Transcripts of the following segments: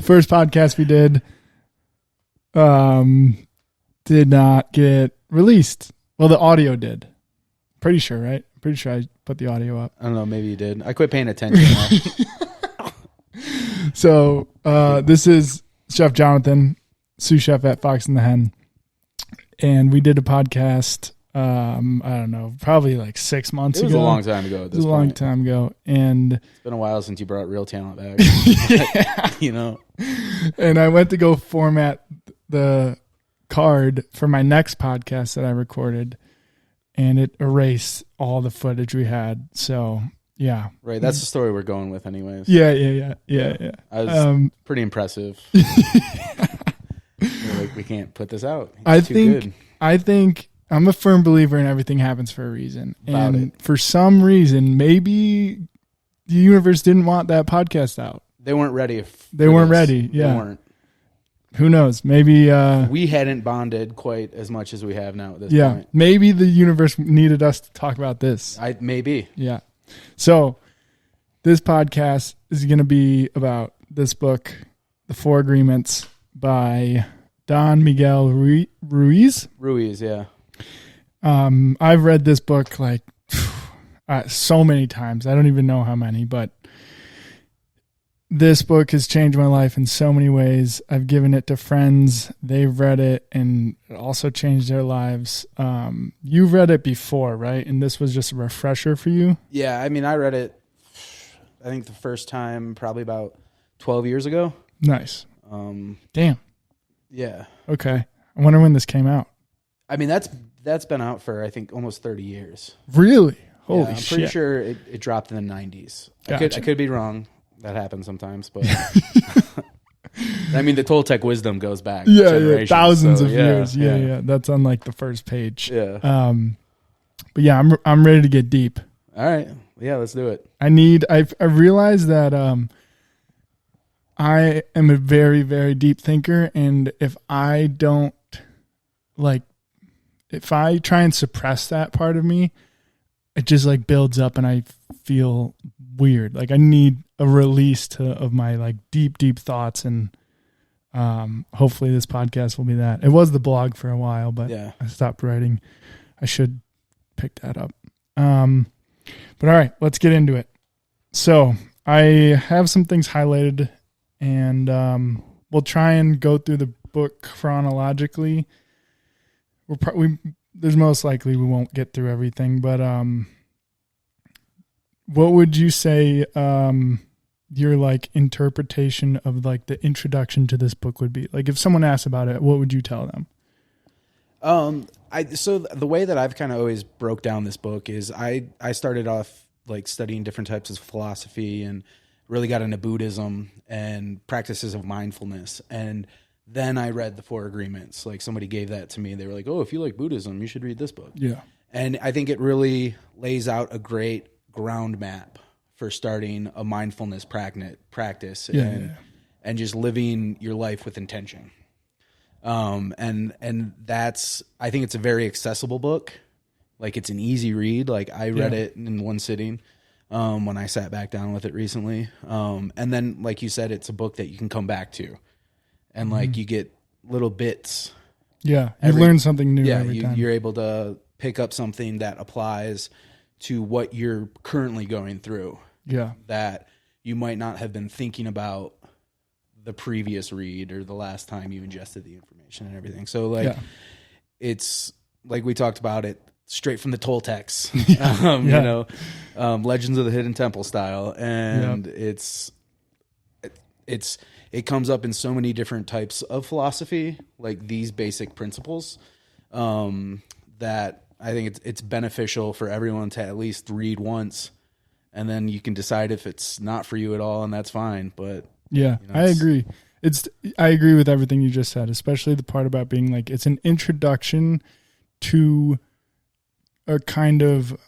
first podcast we did did not get released. Well, the audio did. Pretty sure, right? Pretty sure I put the audio up. I don't know. Maybe you did. I quit paying attention. So this is Chef Jonathan, sous chef at Fox and the Hen. And we did a podcast, I don't know, probably like 6 months ago. It was a long time ago at this point. It was a long time ago. And it's been a while since you brought real talent back. yeah. You know? And I went to go format the card for my next podcast that I recorded, and it erased all the footage we had. So, yeah. Right. That's the story we're going with anyways. Yeah. I was pretty impressive. Like, we can't put this out. I think I'm a firm believer in everything happens for a reason. For some reason, maybe the universe didn't want that podcast out. They weren't ready. They weren't ready. Yeah. They weren't. Who knows? Maybe we hadn't bonded quite as much as we have now at this point. Maybe the universe needed us to talk about this. Maybe. Yeah. So this podcast is going to be about this book, The Four Agreements by Don Miguel Ruiz. Ruiz, yeah. I've read this book like so many times. I don't even know how many, but this book has changed my life in so many ways. I've given it to friends. They've read it and it also changed their lives. You've read it before, right? And this was just a refresher for you? Yeah, I mean, I read it, I think the first time probably about 12 years ago. Nice. Damn. Yeah. Okay. I wonder when this came out. I mean, that's been out for, I think, almost 30 years. Really? Holy shit. I'm pretty sure it dropped in the 90s. Gotcha. I could be wrong. That happens sometimes, but I mean, the Toltec wisdom goes back thousands of years. Yeah. That's on like the first page. Yeah. But yeah, I'm ready to get deep. All right. Yeah, let's do it. I realized that I am a very, very deep thinker, and if I try and suppress that part of me, it just like builds up and I feel weird. Like I need a release of my like deep, deep thoughts, and hopefully this podcast will be that. It was the blog for a while, but I stopped writing. I should pick that up. But all right, let's get into it. So I have some things highlighted, and we'll try and go through the book chronologically. There's most likely we won't get through everything, but what would you say your like interpretation of like the introduction to this book would be? Like if someone asks about it, what would you tell them? So the way that I've kind of always broke down this book is I started off like studying different types of philosophy and really got into Buddhism and practices of mindfulness. And then I read the Four Agreements. Like somebody gave that to me. They were like, oh, if you like Buddhism, you should read this book. Yeah. And I think it really lays out a great ground map for starting a mindfulness practice and just living your life with intention. And that's, I think it's a very accessible book. Like it's an easy read. Like I read it in one sitting, when I sat back down with it recently. And then like you said, it's a book that you can come back to and like you get little bits. Yeah. You learn something new every time. You're able to pick up something that applies to what you're currently going through. Yeah. That you might not have been thinking about the previous read or the last time you ingested the information and everything. So like, it's like we talked about it straight from the Toltecs, you know, Legends of the Hidden Temple style. And it comes up in so many different types of philosophy, like these basic principles, that I think it's beneficial for everyone to at least read once, and then you can decide if it's not for you at all, and that's fine. But yeah, you know, I agree. I agree with everything you just said, especially the part about being like, it's an introduction to a kind of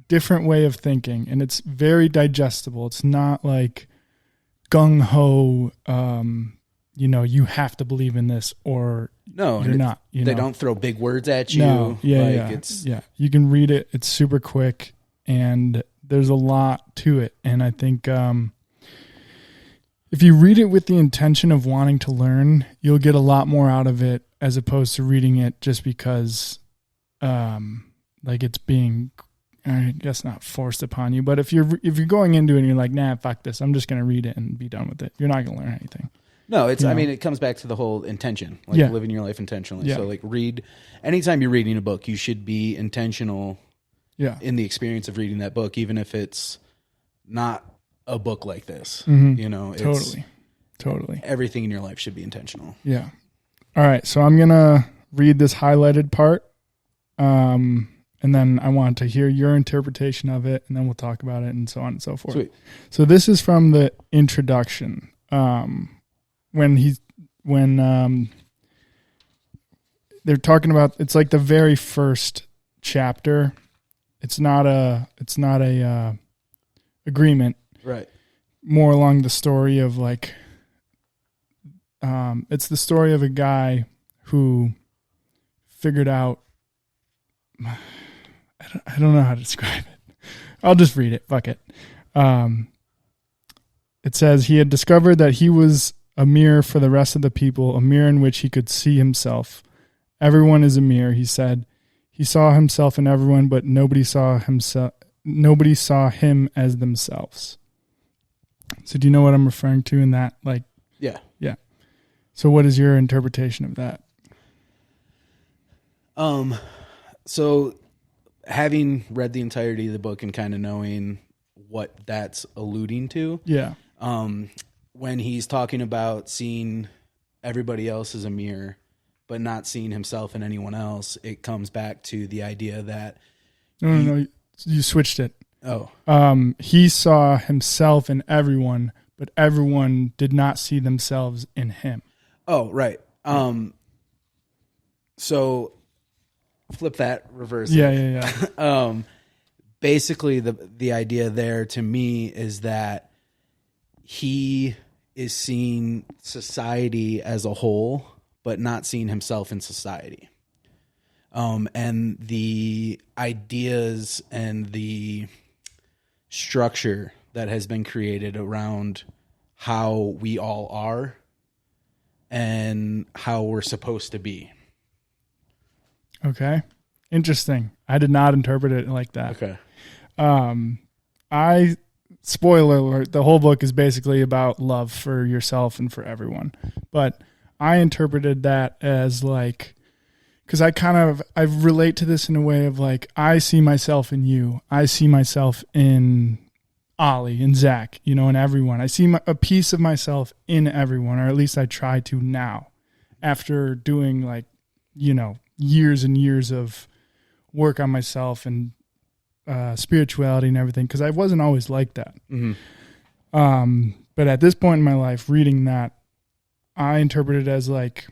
different way of thinking, and it's very digestible. It's not like gung ho, you know, you have to believe in this or you're not. They don't throw big words at you. No, you can read it. It's super quick, and there's a lot to it. And I think if you read it with the intention of wanting to learn, you'll get a lot more out of it as opposed to reading it just because, like it's being, I guess not forced upon you, but if you're going into it and you're like, nah, fuck this, I'm just going to read it and be done with it, you're not going to learn anything. No, it's, I mean, it comes back to the whole intention, like living your life intentionally. So like anytime you're reading a book, you should be intentional in the experience of reading that book, even if it's not a book like this, you know, it's totally. Everything in your life should be intentional. Yeah. All right. So I'm going to read this highlighted part. And then I want to hear your interpretation of it, and then we'll talk about it and so on and so forth. Sweet. So this is from the introduction. When they're talking about, it's like the very first chapter. It's not a agreement. Right. More along the story of like, it's the story of a guy who figured out, I don't know how to describe it. I'll just read it. Fuck it. It says he had discovered that he was a mirror for the rest of the people, a mirror in which he could see himself. Everyone is a mirror, he said. He saw himself in everyone, but nobody saw himself. Nobody saw him as themselves. So do you know what I'm referring to in that? Like, yeah. So what is your interpretation of that? So having read the entirety of the book and kind of knowing what that's alluding to. Yeah. When he's talking about seeing everybody else as a mirror, but not seeing himself in anyone else, it comes back to the idea that No, you switched it. Oh. He saw himself in everyone, but everyone did not see themselves in him. Oh, right. So flip that, reverse it. Yeah. Basically the idea there to me is that he is seeing society as a whole, but not seeing himself in society. And the ideas and the structure that has been created around how we all are and how we're supposed to be. Okay. Interesting. I did not interpret it like that. Okay. Spoiler alert, the whole book is basically about love for yourself and for everyone. But I interpreted that as like, because I relate to this in a way of like, I see myself in you. I see myself in Ollie and Zach, and everyone. I see a piece of myself in everyone, or at least I try to now, after doing like, years and years of work on myself and spirituality and everything, because I wasn't always like that. Mm-hmm. But at this point in my life, reading that, I interpret it as like,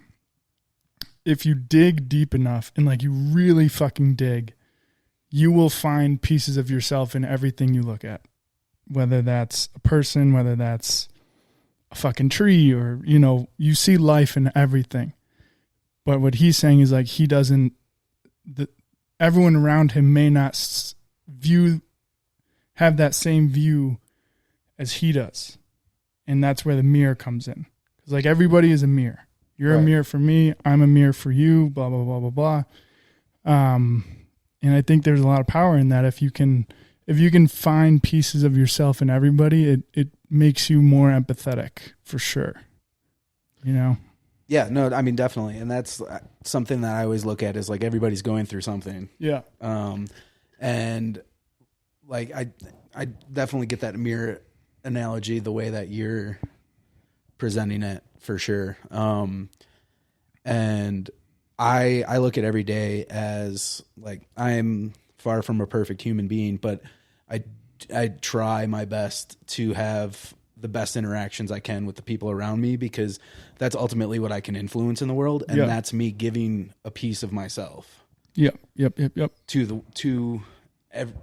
if you dig deep enough and like you really fucking dig, you will find pieces of yourself in everything you look at, whether that's a person, whether that's a fucking tree, or, you see life in everything. But what he's saying is like, everyone around him may not have that same view as he does. And that's where the mirror comes in. Because like everybody is a mirror. You're right. A mirror for me. I'm a mirror for you, blah, blah, blah, blah, blah. And I think there's a lot of power in that. If you can find pieces of yourself in everybody, it makes you more empathetic for sure. Yeah, no, I mean, definitely. And that's something that I always look at is like everybody's going through something. Yeah. And like, I definitely get that mirror analogy the way that you're presenting it for sure. And I look at every day as like, I'm far from a perfect human being, but I try my best to have the best interactions I can with the people around me, because that's ultimately what I can influence in the world. And that's me giving a piece of myself. Yep. To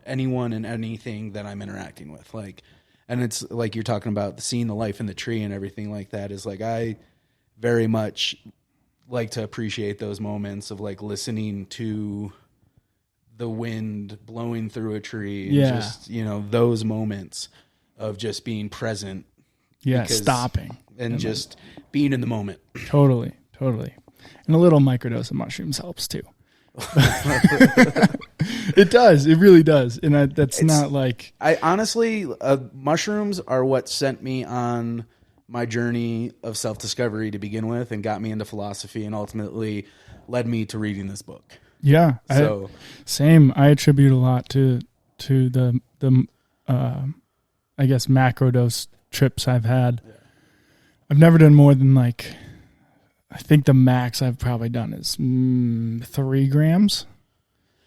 anyone and anything that I'm interacting with. Like, and it's like you're talking about seeing the life in the tree and everything like that is like, I very much like to appreciate those moments of like listening to the wind blowing through a tree. Yeah. And just, those moments of just being present Yeah, stopping. And just being in the moment. Totally. And a little microdose of mushrooms helps too. It does. It really does. And it's not like... I honestly, mushrooms are what sent me on my journey of self-discovery to begin with and got me into philosophy and ultimately led me to reading this book. Yeah. Same. I attribute a lot to the I guess macrodose trips I've had. Yeah. I've never done more than I think the max I've probably done is 3 grams.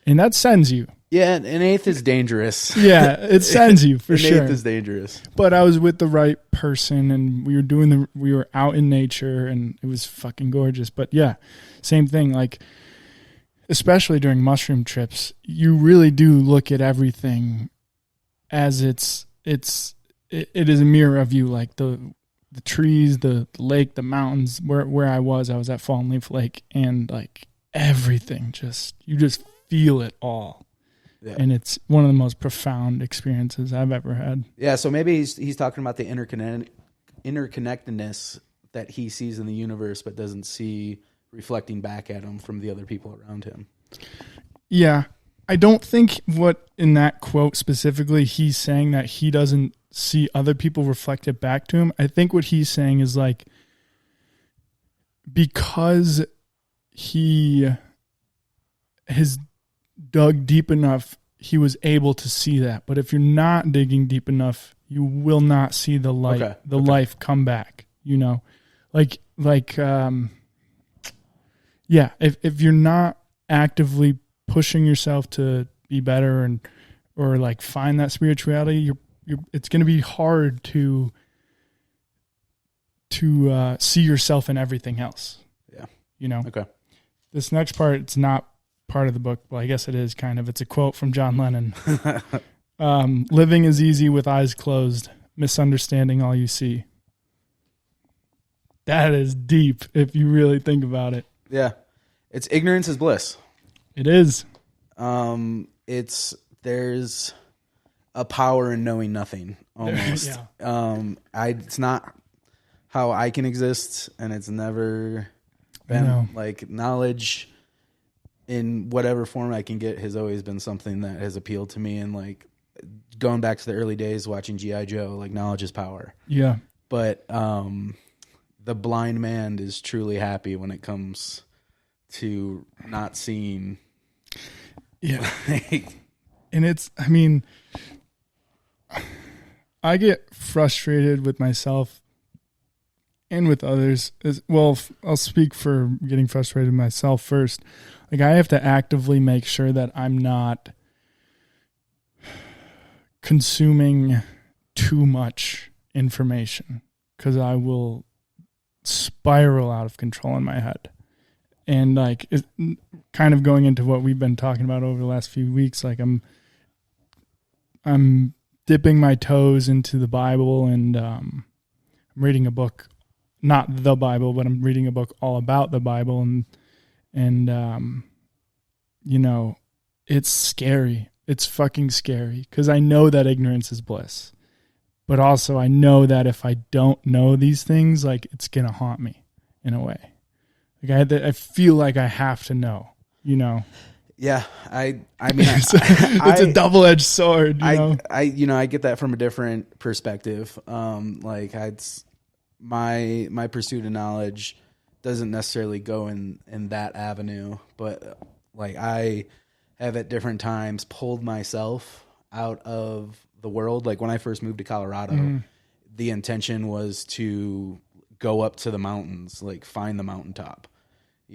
And that sends you. Yeah, an eighth is dangerous. Yeah, it sends you for sure. An eighth is dangerous. But I was with the right person, and we were out in nature, and it was fucking gorgeous. But yeah, same thing. Especially during mushroom trips, you really do look at everything as it is a mirror of you. Like the trees, the lake, the mountains. Where I was at Fallen Leaf Lake, and everything you just feel it all. Yeah. And it's one of the most profound experiences I've ever had. Yeah, so maybe he's talking about the interconnectedness that he sees in the universe but doesn't see reflecting back at him from the other people around him. Yeah. I don't think what in that quote specifically he's saying that he doesn't see other people reflect it back to him. I think what he's saying is because he has dug deep enough, he was able to see that. But if you're not digging deep enough, you will not see the light, life come back, if you're not actively pushing yourself to be better or find that spirituality, it's going to be hard to see yourself in everything else. Yeah. Okay. This next part, it's not part of the book. Well, I guess it is kind of. It's a quote from John Lennon. Living is easy with eyes closed, misunderstanding all you see. That is deep if you really think about it. Yeah. It's ignorance is bliss. It is. There's a power in knowing nothing almost. Yeah. It's not how I can exist, and it's never been knowledge in whatever form I can get has always been something that has appealed to me. And going back to the early days watching G.I. Joe, knowledge is power. Yeah. But the blind man is truly happy when it comes to not seeing. Yeah. And I get frustrated with myself and with others as well. I'll speak for getting frustrated with myself first. I have to actively make sure that I'm not consuming too much information, because I will spiral out of control in my head. And it's kind of going into what we've been talking about over the last few weeks. I'm dipping my toes into the Bible, and I'm reading a book, not the Bible, but I'm reading a book all about the Bible, and it's scary. It's fucking scary, because I know that ignorance is bliss, but also I know that if I don't know these things, it's gonna haunt me in a way. I feel like I have to know, Yeah, I mean, it's a double-edged sword. I get that from a different perspective. My pursuit of knowledge doesn't necessarily go in that avenue, but I have at different times pulled myself out of the world. When I first moved to Colorado, the intention was to go up to the mountains, find the mountaintop.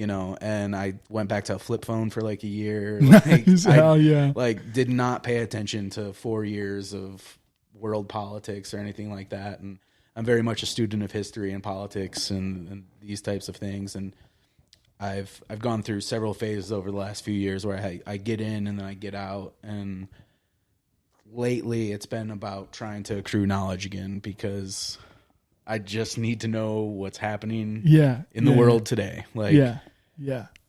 And I went back to a flip phone for a year. Hell yeah. Did not pay attention to 4 years of world politics or anything like that. And I'm very much a student of history and politics and these types of things. And I've gone through several phases over the last few years where I get in and then I get out. And lately it's been about trying to accrue knowledge again, because I just need to know what's happening in the world today.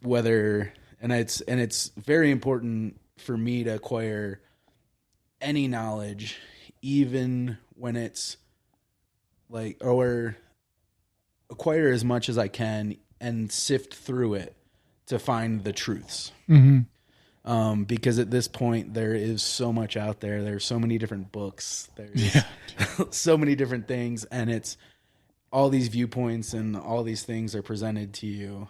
Whether, and it's very important for me to acquire any knowledge, even when it's or acquire as much as I can and sift through it to find the truths. Mm-hmm. Because at this point there is so much out there. There's so many different books. There's so many different things, and it's all these viewpoints and all these things are presented to you.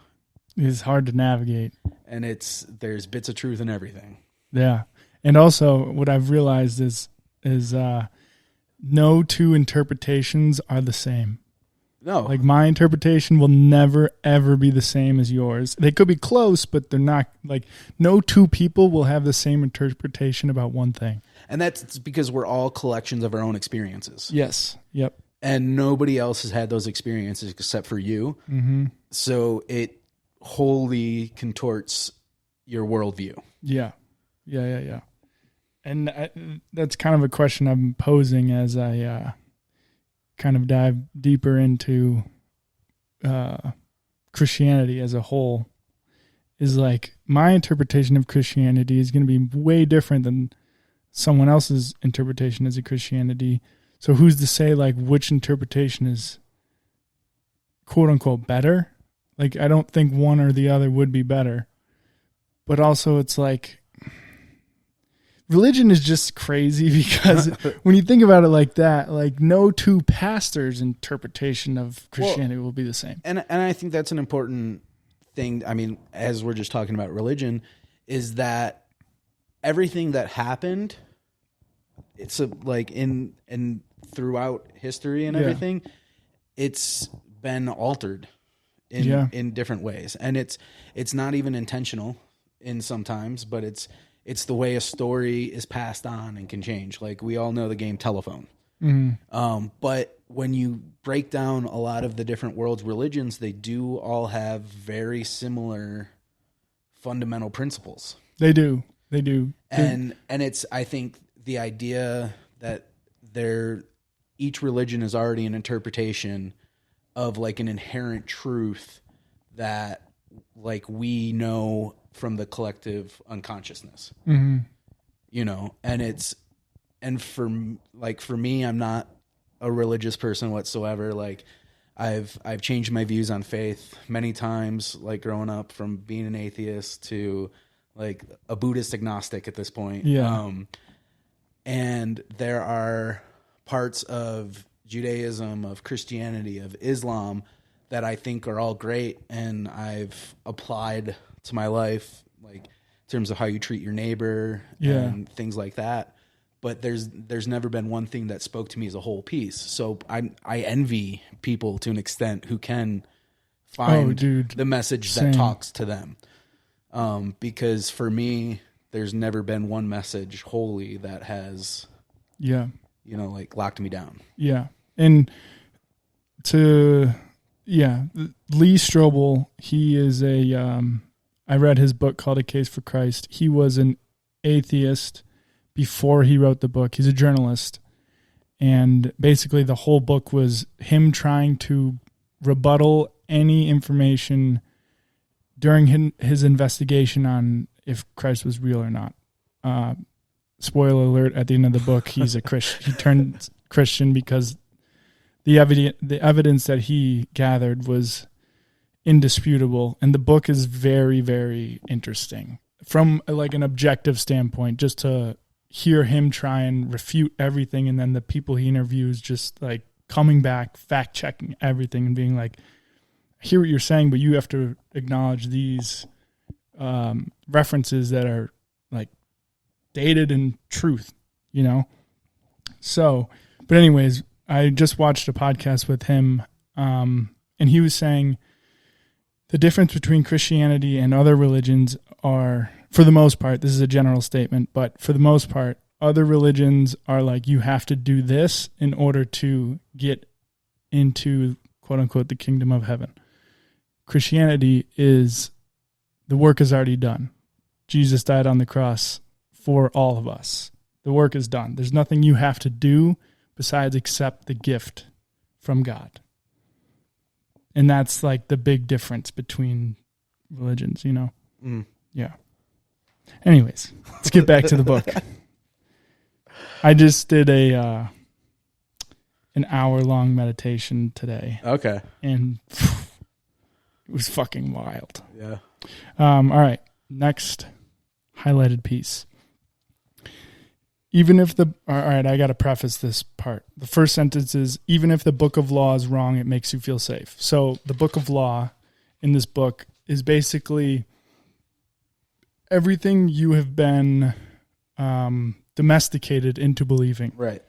It's hard to navigate. And there's bits of truth in everything. Yeah. And also what I've realized is no two interpretations are the same. No. Like my interpretation will never, ever be the same as yours. They could be close, but they're not. Like no two people will have the same interpretation about one thing. And that's because we're all collections of our own experiences. Yes. Yep. And nobody else has had those experiences except for you. Mm-hmm. So it wholly contorts your worldview. Yeah. Yeah. And that's kind of a question I'm posing as I kind of dive deeper into Christianity as a whole. Is like my interpretation of Christianity is going to be way different than someone else's interpretation as a Christianity. So who's to say like which interpretation is quote unquote better? Like I don't think one or the other would be better. But also it's like religion is just crazy because when you think about it like that, like no two pastors' interpretation of Christianity will be the same. And I think that's an important thing. I mean, as we're just talking about religion, is that everything that happened, it's like in throughout history and everything, it's been altered in different ways, and it's not even intentional in sometimes, but it's the way a story is passed on and can change. Like we all know the game Telephone. Mm-hmm. But when you break down a lot of the different world's religions, they do all have very similar fundamental principles. They do. And it's, I think the idea that each religion is already an interpretation of like an inherent truth that like we know from the collective unconsciousness, you know, and for me, I'm not a religious person whatsoever. Like I've changed my views on faith many times, like growing up from being an atheist to like a Buddhist agnostic at this point. Yeah. And there are parts of Judaism, of Christianity, of Islam that I think are all great, and I've applied to my life, like in terms of how you treat your neighbor and things like that. But there's never been one thing that spoke to me as a whole piece. So I envy people to an extent who can find the message that talks to them. Because for me, there's never been one message wholly that has, you know, like locked me down. Yeah. And Lee Strobel, he is I read his book called A Case for Christ. He was an atheist before he wrote the book. He's a journalist. And basically the whole book was him trying to rebuttal any information during his investigation on if Christ was real or not. Spoiler alert, at the end of the book, he's a Christian. He turned Christian because the evidence that he gathered was indisputable, and the book is very, very interesting from like an objective standpoint, just to hear him try and refute everything, and then the people he interviews just like coming back, fact checking everything and being like, I hear what you're saying, but you have to acknowledge these references that are like dated in truth, you know? So, but anyways, I just watched a podcast with him, and he was saying the difference between Christianity and other religions are, for the most part, this is a general statement, but for the most part, other religions are like, you have to do this in order to get into, quote unquote, the kingdom of heaven. Christianity is, the work is already done. Jesus died on the cross for all of us. The work is done. There's nothing you have to do besides accept the gift from God. And that's like the big difference between religions, you know? Mm. Yeah. Anyways, let's get back to the book. I just did an hour-long meditation today. Okay. And it was fucking wild. Yeah. All right. Next highlighted piece. All right, I got to preface this part. The first sentence is, even if the book of law is wrong, it makes you feel safe. So the book of law in this book is basically everything you have been domesticated into believing. Right.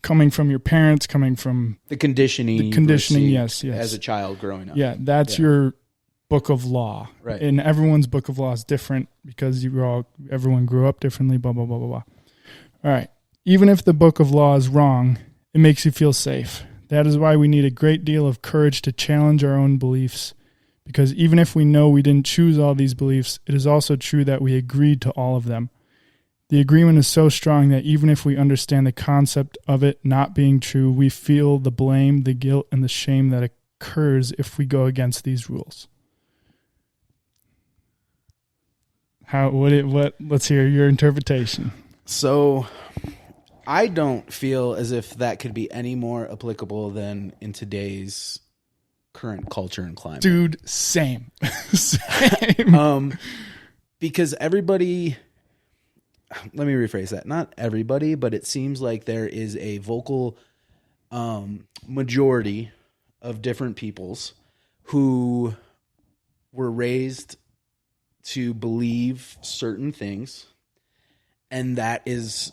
Coming from your parents, coming from The conditioning. Yes. As a child growing up. Yeah, that's your book of law. Right. And everyone's book of law is different because everyone grew up differently, blah, blah, blah, blah, blah. All right. Even if the book of law is wrong, it makes you feel safe. That is why we need a great deal of courage to challenge our own beliefs. Because even if we know we didn't choose all these beliefs, it is also true that we agreed to all of them. The agreement is so strong that even if we understand the concept of it not being true, we feel the blame, the guilt, and the shame that occurs if we go against these rules. Let's hear your interpretation. So I don't feel as if that could be any more applicable than in today's current culture and climate. Dude, same. Same. Because everybody, let me rephrase that. Not everybody, but it seems like there is a vocal majority of different peoples who were raised to believe certain things. And that is,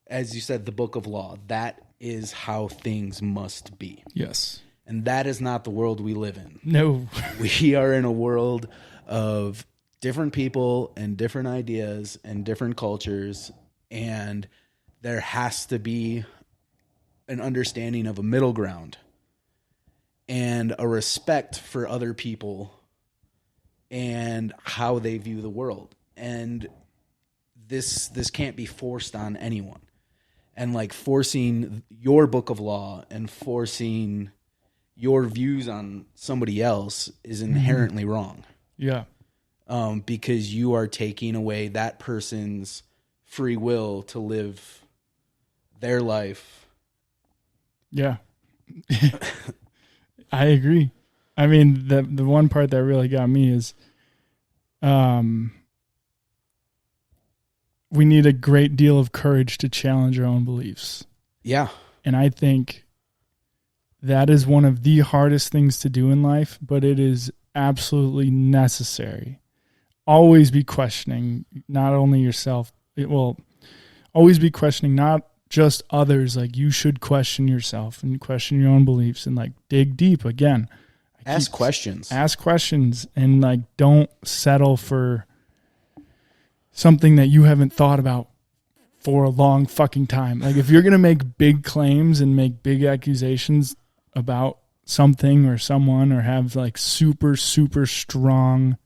as you said, the book of law. That is how things must be. Yes. And that is not the world we live in. No. We are in a world of different people and different ideas and different cultures. And there has to be an understanding of a middle ground and a respect for other people and how they view the world. And this can't be forced on anyone. And like forcing your book of law and forcing your views on somebody else is inherently wrong. Yeah. Because you are taking away that person's free will to live their life. Yeah. I agree. I mean, the one part that really got me is we need a great deal of courage to challenge our own beliefs. Yeah. And I think that is one of the hardest things to do in life, but it is absolutely necessary. Always be questioning not only yourself, always be questioning not just others. Like, you should question yourself and question your own beliefs and like dig deep again. Ask questions And like, don't settle for something that you haven't thought about for a long fucking time. Like, if you're going to make big claims and make big accusations about something or someone, or have like super, super strong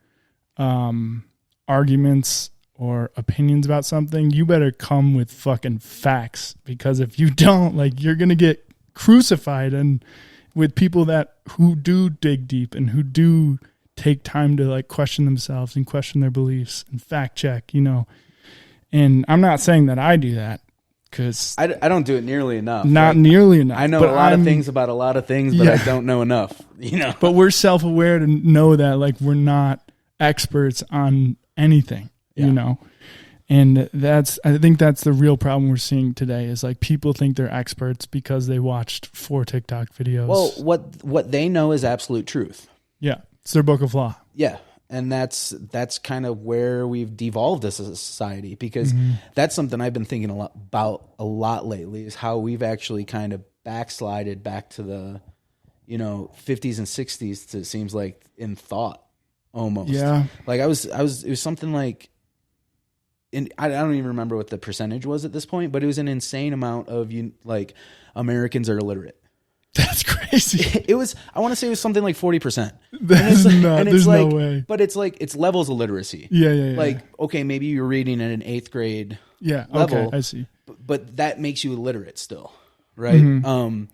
arguments or opinions about something, you better come with fucking facts, because if you don't, like, you're going to get crucified and with people who do dig deep and who do take time to like question themselves and question their beliefs and fact check, and I'm not saying that I do that, because I don't do it nearly enough. Not nearly enough. I know a lot of things about a lot of things, but I don't know enough, But we're self-aware to know that like we're not experts on anything, And I think that's the real problem we're seeing today, is like people think they're experts because they watched 4 TikTok videos. Well, what they know is absolute truth. Yeah. It's their book of law. Yeah. And that's kind of where we've devolved as a society, because that's something I've been thinking about a lot lately, is how we've actually kind of backslided back to the, 50s and 60s, it seems like, in thought almost. Yeah. Like it was something like, I don't even remember what the percentage was at this point, but it was an insane amount of Americans are illiterate. That's crazy. I want to say it was something like 40%. There's no way. But it's levels of literacy. Yeah. Like, okay, maybe you're reading at an 8th grade level. Okay, I see. But that makes you illiterate still, right? And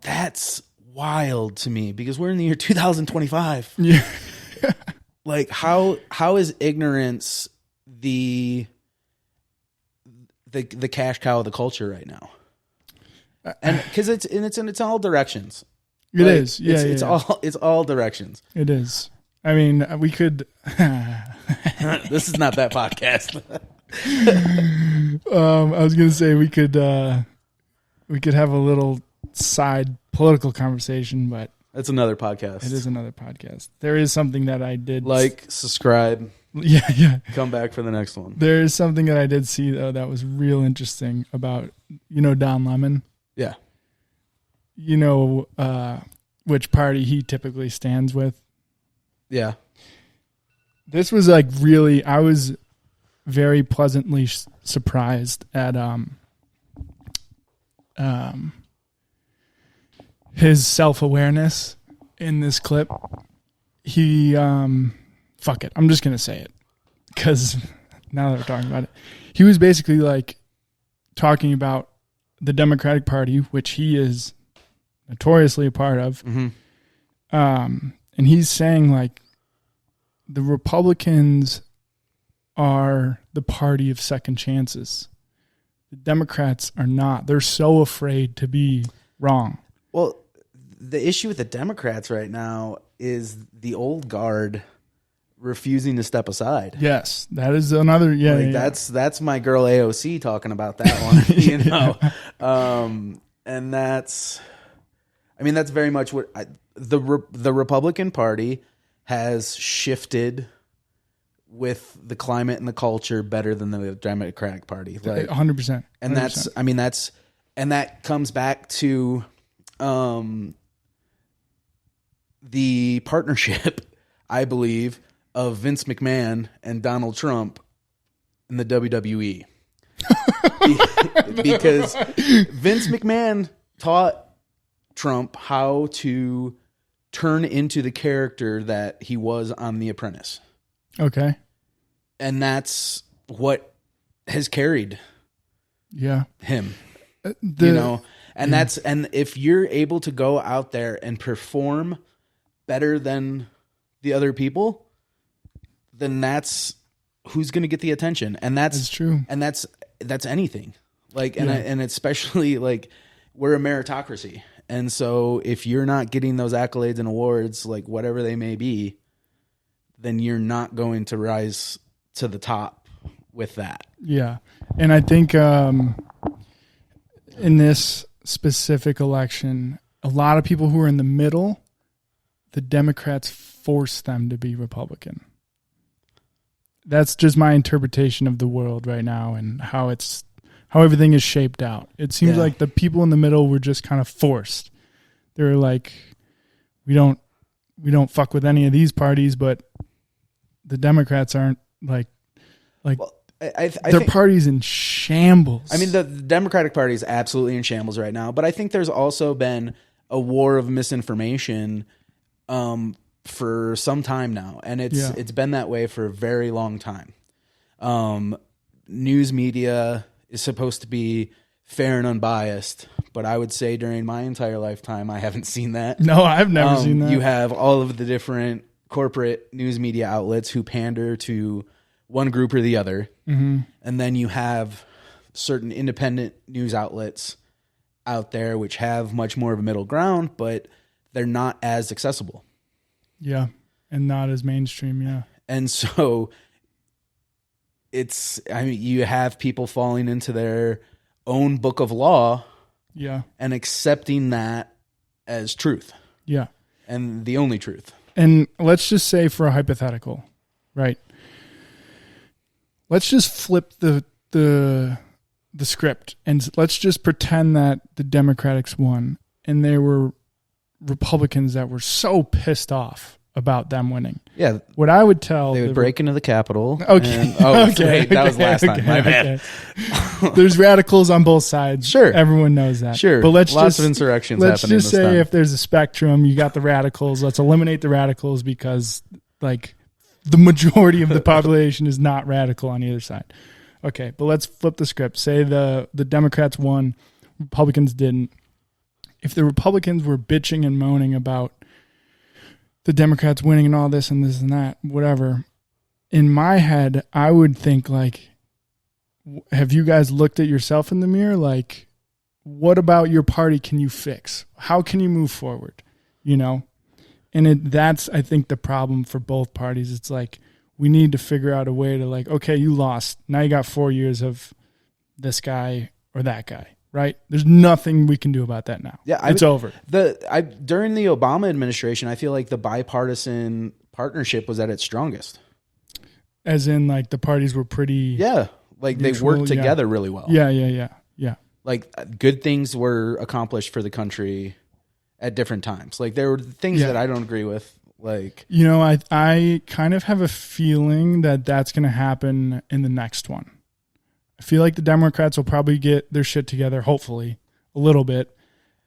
that's wild to me, because we're in the year 2025. Yeah. Like, how is ignorance the cash cow of the culture right now? and because it's in all directions. It is. Yeah, it's all directions. It is. I mean, we could. This is not that podcast. I was gonna say we could have a little side political conversation, but that's another podcast. It is another podcast. There is something that I did subscribe. Yeah. Come back for the next one. There is something that I did see though that was real interesting about Don Lemon. Yeah. Which party he typically stands with. Yeah. This was like really, I was very pleasantly surprised at his self-awareness in this clip. He, fuck it, I'm just going to say it because now that we're talking about it, he was basically like talking about the Democratic Party, which he is notoriously a part of. Mm-hmm. And he's saying like the Republicans are the party of second chances. The Democrats are not. They're so afraid to be wrong. Well, the issue with the Democrats right now is the old guard refusing to step aside. Yes, that is another. Yeah, that's my girl AOC talking about that one. And that's very much what the Republican Party has shifted with the climate and the culture better than the Democratic Party. 100%. And that comes back to the partnership, I believe, of Vince McMahon and Donald Trump in the WWE. Because Vince McMahon taught Trump how to turn into the character that he was on The Apprentice. Okay. And that's what has carried him. And if you're able to go out there and perform better than the other people, then that's who's going to get the attention. And that's true. And that's anything. And especially like we're a meritocracy. And so if you're not getting those accolades and awards, like whatever they may be, then you're not going to rise to the top with that. Yeah. And I think in this specific election, a lot of people who are in the middle, the Democrats force them to be Republican. That's just my interpretation of the world right now and how everything is shaped out. It seems like the people in the middle were just kind of forced. They were like, we don't fuck with any of these parties, but the Democrats aren't like well, I their party's in shambles. I mean, the Democratic Party is absolutely in shambles right now, but I think there's also been a war of misinformation for some time now, and it's been that way for a very long time. News media is supposed to be fair and unbiased, but I would say during my entire lifetime, I haven't seen that. No, I've never seen that. You have all of the different corporate news media outlets who pander to one group or the other. Mm-hmm. And then you have certain independent news outlets out there which have much more of a middle ground, but they're not as accessible. Yeah. And not as mainstream. Yeah. And so you have people falling into their own book of law. Yeah. And accepting that as truth. Yeah. And the only truth. And let's just say for a hypothetical, right? Let's just flip the script and let's just pretend that the Democrats won and there were Republicans that were so pissed off about them winning. Yeah. What I would tell... They would break into the Capitol. Okay. Okay. That was last time. My bad. There's radicals on both sides. Sure. Everyone knows that. Sure. But Lots of insurrections happening. Let's just say if there's a spectrum, you got the radicals. Let's eliminate the radicals because like the majority of the population is not radical on either side. Okay. But let's flip the script. Say the Democrats won, Republicans didn't. If the Republicans were bitching and moaning about the Democrats winning and all this and that, whatever, in my head, I would think like, have you guys looked at yourself in the mirror? Like, what about your party can you fix? How can you move forward? You know? And that's, I think, the problem for both parties. It's like, we need to figure out a way to like, okay, you lost. Now you got 4 years of this guy or that guy, right? There's nothing we can do about that now. Yeah, it's over. During the Obama administration, I feel like the bipartisan partnership was at its strongest. As in, like, the parties were pretty... Yeah, like mutual, they worked together really well. Yeah. Like, good things were accomplished for the country at different times. Like, there were things that I don't agree with. Like, you know, I kind of have a feeling that that's going to happen in the next one. I feel like the Democrats will probably get their shit together, hopefully, a little bit.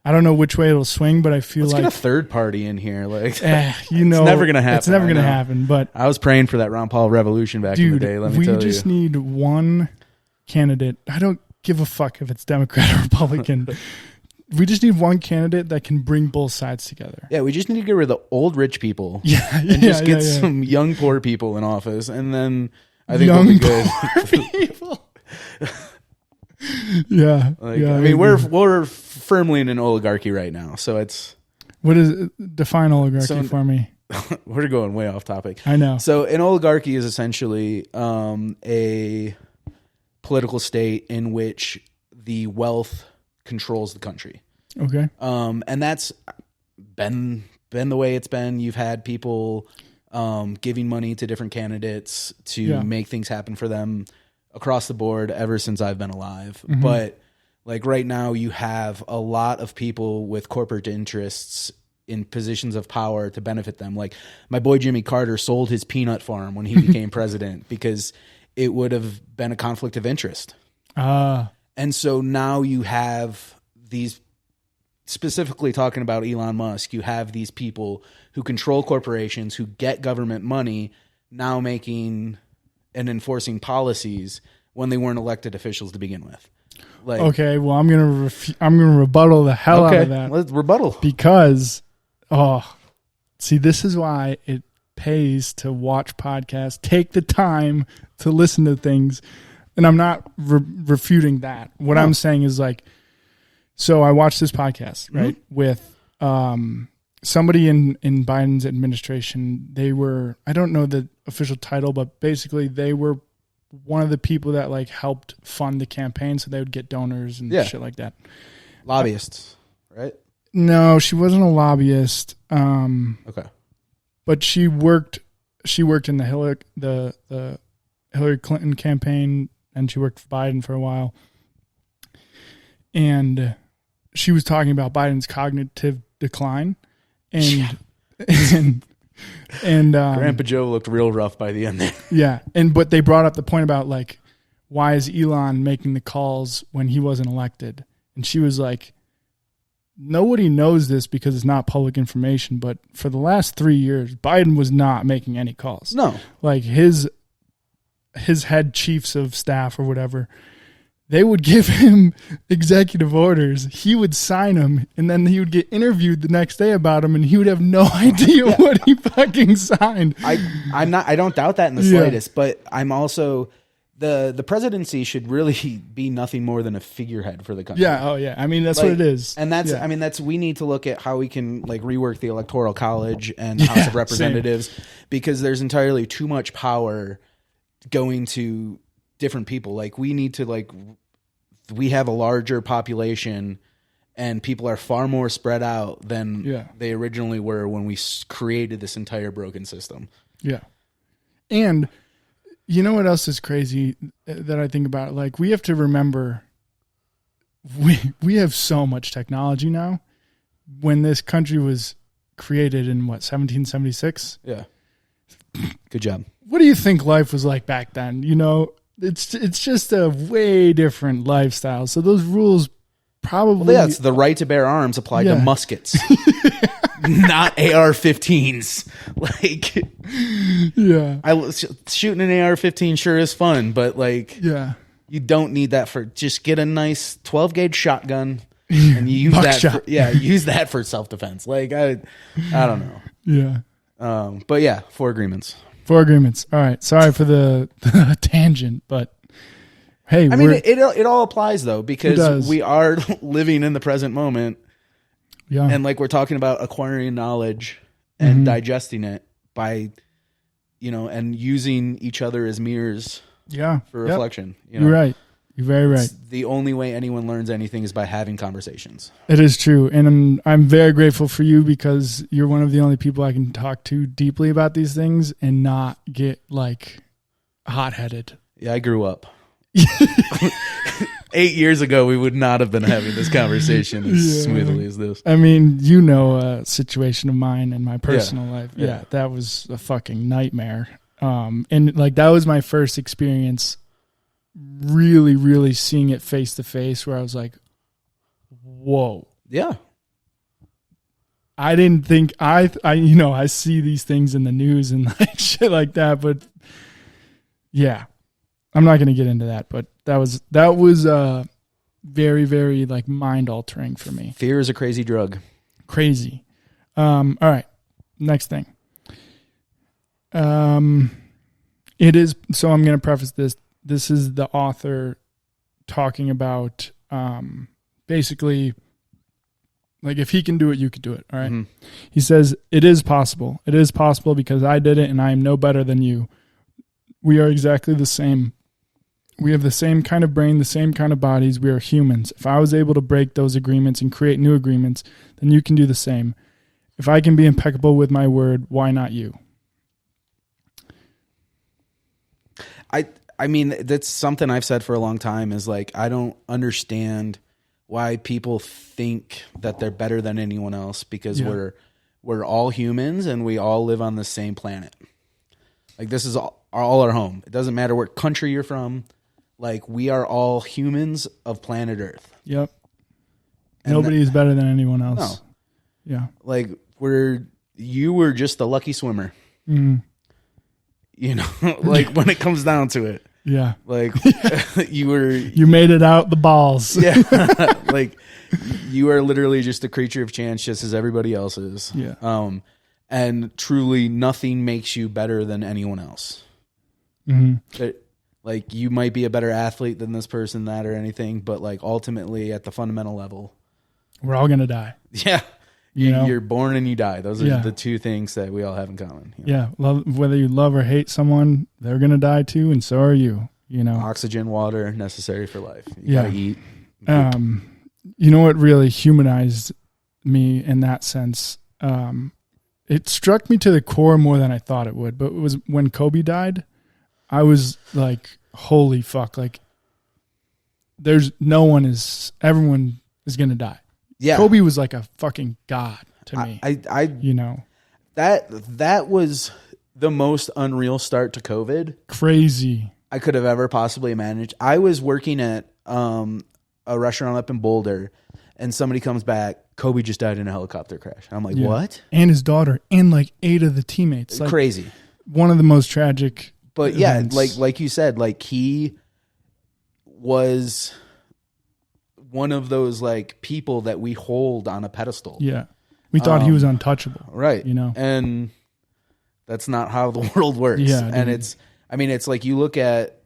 I don't know which way it'll swing, but I feel Let's like... get a third party in here. Like, you know, it's never going to happen. It's never going to happen, but... I was praying for that Ron Paul revolution back in the day, let me tell you. We just need one candidate. I don't give a fuck if it's Democrat or Republican. We just need one candidate that can bring both sides together. Yeah, we just need to get rid of the old rich people. And just get some young poor people in office, and then I think we'll be good. Poor people. I mean, we're firmly in an oligarchy right now, so it's... What is it? Define oligarchy for me. We're going way off topic. I know. So an oligarchy is essentially a political state in which the wealth controls the country. Okay. And that's been the way it's been. You've had people giving money to different candidates to make things happen for them across the board ever since I've been alive. Mm-hmm. But like right now you have a lot of people with corporate interests in positions of power to benefit them. Like my boy Jimmy Carter sold his peanut farm when he became president because it would have been a conflict of interest. And so now you have these, specifically talking about Elon Musk, you have these people who control corporations, who get government money, now making and enforcing policies when they weren't elected officials to begin with. Like, okay, well, I'm gonna rebuttal the hell out of that. Let's rebuttal, because see, this is why it pays to watch podcasts. Take the time to listen to things. And I'm not refuting that. What I'm saying is like, so I watched this podcast, right, with somebody in Biden's administration. They were, I don't know the official title, but basically they were one of the people that like helped fund the campaign, so they would get donors and shit like that. Lobbyists, right? No, she wasn't a lobbyist. Okay, but she worked in the Hillary Clinton campaign. And she worked for Biden for a while. And she was talking about Biden's cognitive decline. And Grandpa Joe looked real rough by the end there. Yeah. But they brought up the point about like, why is Elon making the calls when he wasn't elected? And she was like, nobody knows this because it's not public information, but for the last 3 years, Biden was not making any calls. No. Like his head chiefs of staff or whatever, they would give him executive orders. He would sign them, and then he would get interviewed the next day about them, and he would have no idea what he fucking signed. I don't doubt that in the slightest, but I'm also the presidency should really be nothing more than a figurehead for the country. Yeah. Oh yeah. I mean, that's what it is. And that's, I mean, we need to look at how we can like rework the Electoral College and House of Representatives because there's entirely too much power going to different people. Like we need to we have a larger population and people are far more spread out than they originally were when we created this entire broken system. Yeah. And you know what else is crazy that I think about? Like we have to remember we have so much technology now. When this country was created in 1776? Yeah. Good job. What do you think life was like back then? You know, it's just a way different lifestyle. So those rules probably... Well, it's the right to bear arms applied to muskets, not AR-15s. Like, shooting an AR-15 sure is fun, but like, you don't need that for... Just get a nice 12-gauge shotgun and you use that for self-defense. Like, I don't know. Yeah. But yeah, 4 agreements. 4 agreements. All right. Sorry for the tangent, but hey, I mean, it all applies though, because we are living in the present moment. Yeah. And like we're talking about acquiring knowledge and digesting it by, and using each other as mirrors for reflection. You're right. You're very right. The only way anyone learns anything is by having conversations. It is true. And I'm very grateful for you, because you're one of the only people I can talk to deeply about these things and not get like hot-headed. Yeah, I grew up. 8 years ago, we would not have been having this conversation as smoothly as this. I mean, a situation of mine in my personal life. Yeah, that was a fucking nightmare. And like that was my first experience really, really seeing it face to face, where I was like, whoa. Yeah. I didn't think I see these things in the news and like shit like that, but yeah, I'm not going to get into that, but that was very, very like mind altering for me. Fear is a crazy drug. Crazy. All right. Next thing. It is, so I'm going to preface this. This is the author talking about, basically, like if he can do it, you could do it. All right. Mm-hmm. He says, it is possible. It is possible because I did it and I am no better than you. We are exactly the same. We have the same kind of brain, the same kind of bodies. We are humans. If I was able to break those agreements and create new agreements, then you can do the same. If I can be impeccable with my word, why not you? I mean, that's something I've said for a long time, is like, I don't understand why people think that they're better than anyone else, because we're all humans and we all live on the same planet. Like, this is all our home. It doesn't matter what country you're from. Like, we are all humans of planet Earth. Yep. And nobody is better than anyone else. No. Yeah. Like, you were just a lucky swimmer. Mm. Like when it comes down to it. Yeah. Like you made it out the balls. Yeah. Like you are literally just a creature of chance, just as everybody else is. Yeah. And truly nothing makes you better than anyone else. Mm-hmm. Like you might be a better athlete than this person, that or anything, but like ultimately at the fundamental level, we're all going to die. Yeah. You're born and you die. Those are the two things that we all have in common. Yeah. Whether you love or hate someone, they're going to die too. And so are you, Oxygen, water, necessary for life. You gotta eat. What really humanized me in that sense? It struck me to the core more than I thought it would, but it was when Kobe died, I was like, holy fuck. Like everyone is going to die. Yeah. Kobe was like a fucking god to me. That was the most unreal start to COVID. Crazy. I could have ever possibly managed. I was working at a restaurant up in Boulder, and somebody comes back, Kobe just died in a helicopter crash. I'm like, what? And his daughter, and like 8 of the teammates. Like, crazy. One of the most tragic. But events. Yeah, like you said, like he was one of those like people that we hold on a pedestal. Yeah. We thought he was untouchable. Right. And that's not how the world works. Yeah. And it's like you look at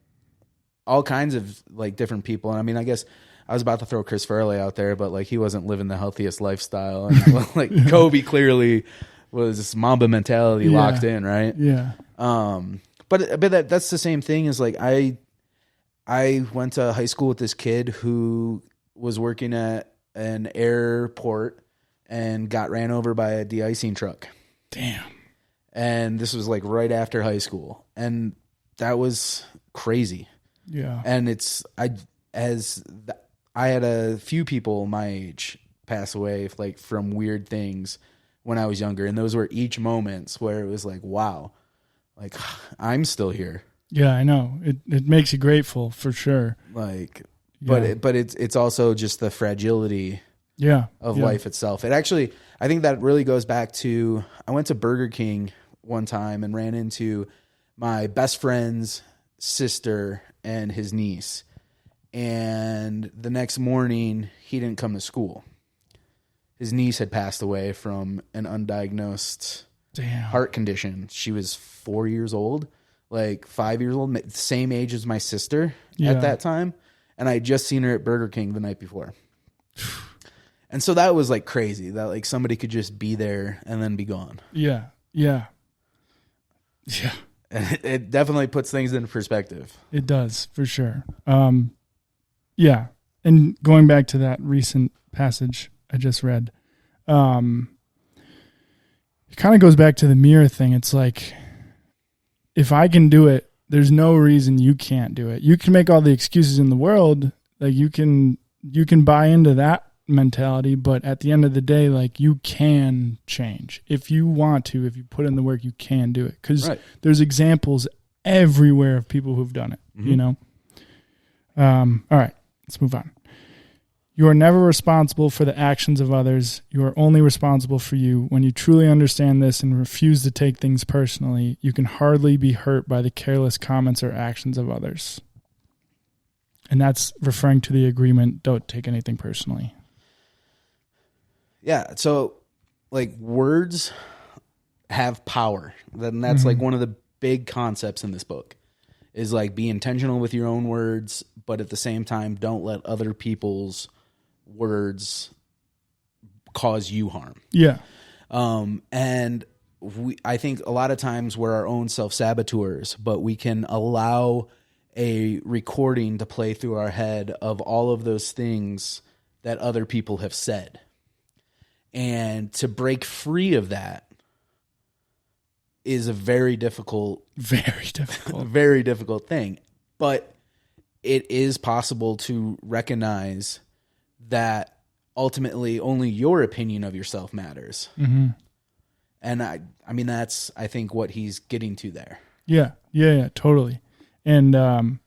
all kinds of like different people. And I mean, I guess I was about to throw Chris Farley out there, but like he wasn't living the healthiest lifestyle. And like Kobe clearly was Mamba mentality locked in, right? Yeah. But that's the same thing as like I went to high school with this kid who was working at an airport and got ran over by a de-icing truck. Damn. And this was like right after high school. And that was crazy. Yeah. And I had a few people my age pass away like from weird things when I was younger. And those were each moments where it was like, wow, like I'm still here. Yeah, I know. It makes you grateful for sure. Like, but it's also just the fragility of life itself. It actually, I think that really goes back to, I went to Burger King one time and ran into my best friend's sister and his niece. And the next morning he didn't come to school. His niece had passed away from an undiagnosed heart condition. She was 4 years old like 5 years old, same age as my sister at that time. And I had just seen her at Burger King the night before. And so that was like crazy that like somebody could just be there and then be gone. Yeah. It definitely puts things into perspective. It does, for sure. Yeah. And going back to that recent passage I just read, it kind of goes back to the mirror thing. It's like, if I can do it, there's no reason you can't do it. You can make all the excuses in the world. Like you can buy into that mentality, but at the end of the day, like you can change if you want to. If you put in the work, you can do it, because there's examples everywhere of people who've done it. You know. All right, let's move on. You are never responsible for the actions of others. You are only responsible for you. When you truly understand this and refuse to take things personally, you can hardly be hurt by the careless comments or actions of others. And that's referring to the agreement, don't take anything personally. Yeah, so like words have power. Then that's like one of the big concepts in this book is like be intentional with your own words, but at the same time, don't let other people's words cause you harm. Yeah. And I think a lot of times we're our own self-saboteurs, but we can allow a recording to play through our head of all of those things that other people have said. And to break free of that is a very difficult thing. But it is possible to recognize that ultimately only your opinion of yourself matters. Mm-hmm. And I mean, that's, I think, what he's getting to there. Yeah, totally. And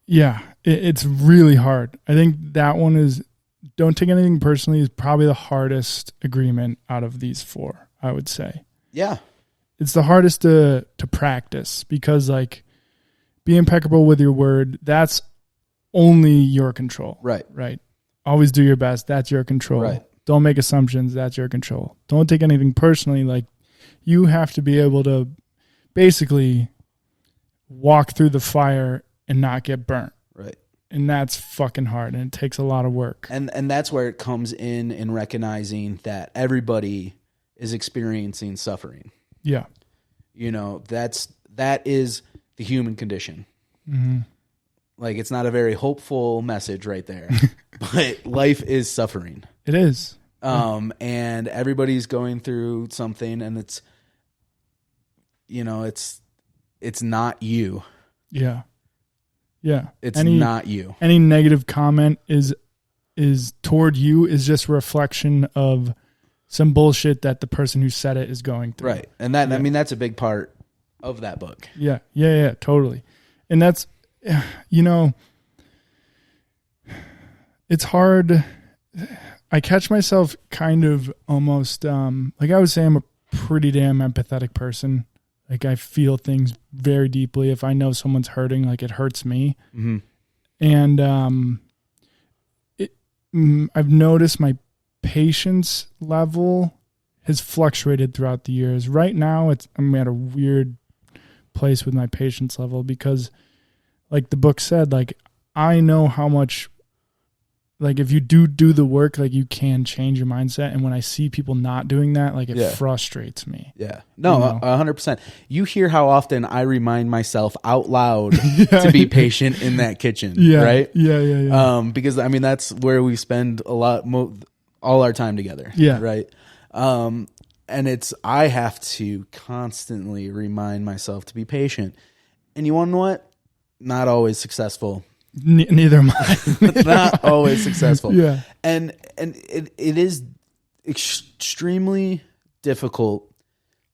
it's really hard. I think that one is, don't take anything personally, is probably the hardest agreement out of these four, I would say. Yeah. It's the hardest to practice, because like, be impeccable with your word. That's only your control. Right. Always do your best. That's your control. Right. Don't make assumptions. That's your control. Don't take anything personally. Like, you have to be able to basically walk through the fire and not get burnt. Right. And that's fucking hard, and it takes a lot of work. And that's where it comes in recognizing that everybody is experiencing suffering. Yeah. You know, that is the human condition. Mm-hmm. Like, it's not a very hopeful message right there, but life is suffering. It is. And everybody's going through something, and it's, you know, it's not you. Yeah. Yeah. It's not you. Any negative comment is toward you is just a reflection of some bullshit that the person who said it is going through. Right. And that, I mean, that's a big part of that book. Yeah. Totally. And that's, you know, it's hard. I catch myself kind of almost, like I would say I'm a pretty damn empathetic person. Like, I feel things very deeply. If I know someone's hurting, like, it hurts me. Mm-hmm. And I've noticed my patience level has fluctuated throughout the years. Right now, I'm at a weird place with my patience level, because, like the book said, like, I know how much, like, if you do the work, like, you can change your mindset. And when I see people not doing that, like, it frustrates me. Yeah. No, 100%. You hear how often I remind myself out loud to be patient in that kitchen, right? Yeah. Because, I mean, that's where we spend a lot, all our time together. Yeah. Right. And I have to constantly remind myself to be patient. And you want to know what? Not always successful. Neither am I. Not always successful. Yeah. And it is extremely difficult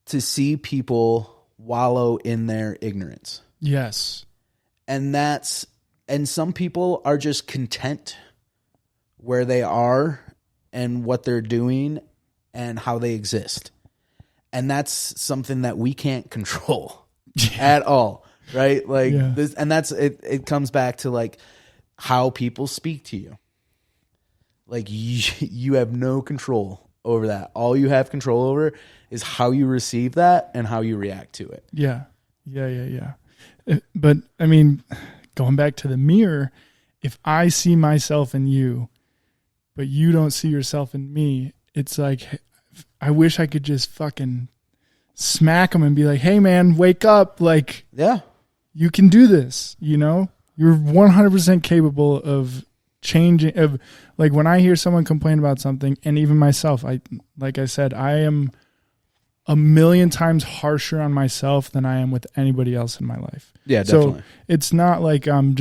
to see people wallow in their ignorance. Yes. And some people are just content where they are and what they're doing and how they exist. And that's something that we can't control at all. Right? Like this, and that's it comes back to like how people speak to you. Like, you have no control over that. All you have control over is how you receive that and how you react to it. Yeah. Yeah. But I mean, going back to the mirror, if I see myself in you, but you don't see yourself in me, it's like, I wish I could just fucking smack them and be like, hey man, wake up. Like, Yeah. you can do this, you know? You're 100% capable of changing. Of like, when I hear someone complain about something, and even myself, like I said, I am a million times harsher on myself than I am with anybody else in my life. Yeah, definitely. So it's not like I'm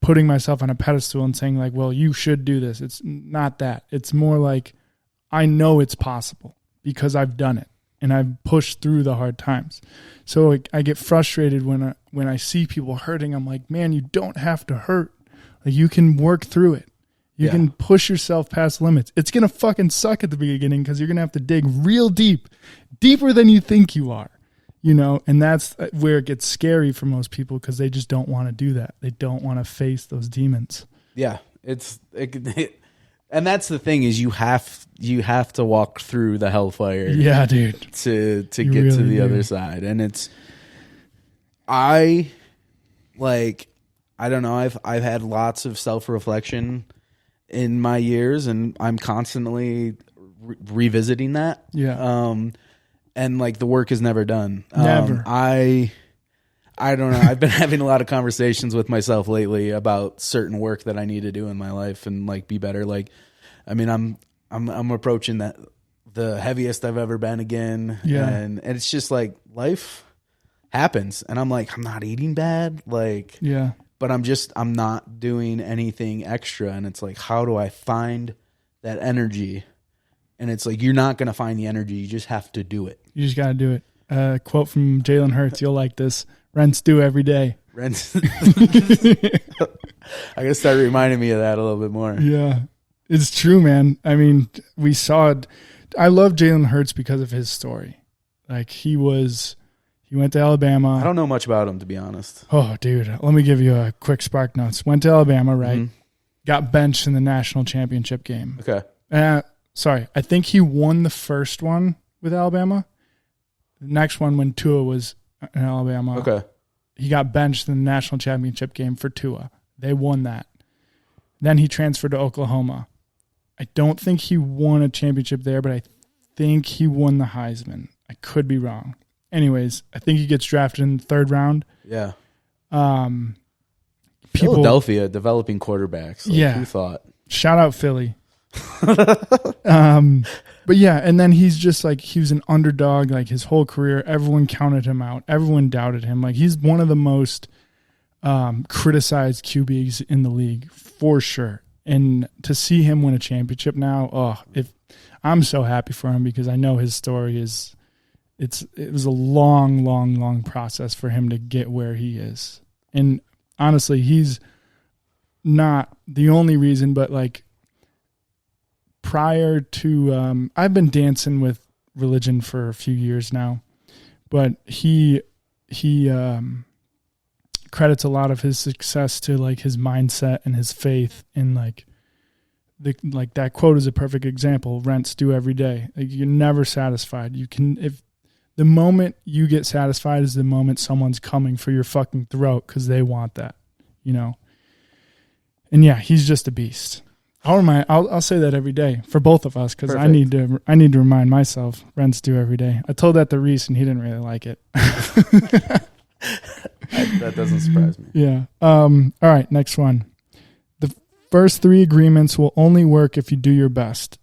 putting myself on a pedestal and saying like, well, you should do this. It's not that. It's more like, I know it's possible because I've done it and I've pushed through the hard times. So I get frustrated when I see people hurting. I'm like, man, you don't have to hurt. Like, you can work through it. You can push yourself past limits. It's going to fucking suck at the beginning because you're going to have to dig real deep, deeper than you think you are, you know? And that's where it gets scary for most people because they just don't want to do that. They don't want to face those demons. Yeah. And that's the thing is you have to walk through the hellfire. Yeah, dude. To get really to the other side. And I don't know. I've had lots of self-reflection in my years, and I'm constantly revisiting that. Yeah. And like the work is never done. Never. I don't know. I've been having a lot of conversations with myself lately about certain work that I need to do in my life and like be better. Like, I mean, I'm approaching the heaviest I've ever been again. Yeah. And it's just like life happens, and I'm like, I'm not eating bad. Like, yeah. But I'm not doing anything extra. And it's like, how do I find that energy? And it's like, you're not going to find the energy. You just have to do it. You just got to do it. Quote from Jalen Hurts. You'll like this. Rents due every day. Rents. I got to start reminding me of that a little bit more. Yeah, it's true, man. I mean, we saw it. I love Jalen Hurts because of his story. Like, he went to Alabama. I don't know much about him, to be honest. Oh, dude. Let me give you a quick spark notes. Went to Alabama, right? Mm-hmm. Got benched in the national championship game. Okay. Sorry. I think he won the first one with Alabama. The next one when Tua was in Alabama. Okay. He got benched in the national championship game for Tua. They won that. Then he transferred to Oklahoma. I don't think he won a championship there, but I think he won the Heisman. I could be wrong. Anyways, I think he gets drafted in the third round. Yeah. Philadelphia developing quarterbacks. Like, yeah. Who thought? Shout out Philly. But yeah, and then he's just like, he was an underdog like his whole career. Everyone counted him out. Everyone doubted him. Like, he's one of the most criticized QBs in the league for sure. And to see him win a championship now, I'm so happy for him because I know his story is. It was a long process for him to get where he is. And honestly, he's not the only reason, but like prior to, I've been dancing with religion for a few years now, but he credits a lot of his success to like his mindset and his faith in like that quote is a perfect example. Rents due every day. Like, you're never satisfied. The moment you get satisfied is the moment someone's coming for your fucking throat because they want that, you know? And yeah, he's just a beast. I'll say that every day for both of us because I need to remind myself rents due every day. I told that to Reese and he didn't really like it. That doesn't surprise me. Yeah. All right, next one. The first 3 agreements will only work if you do your best.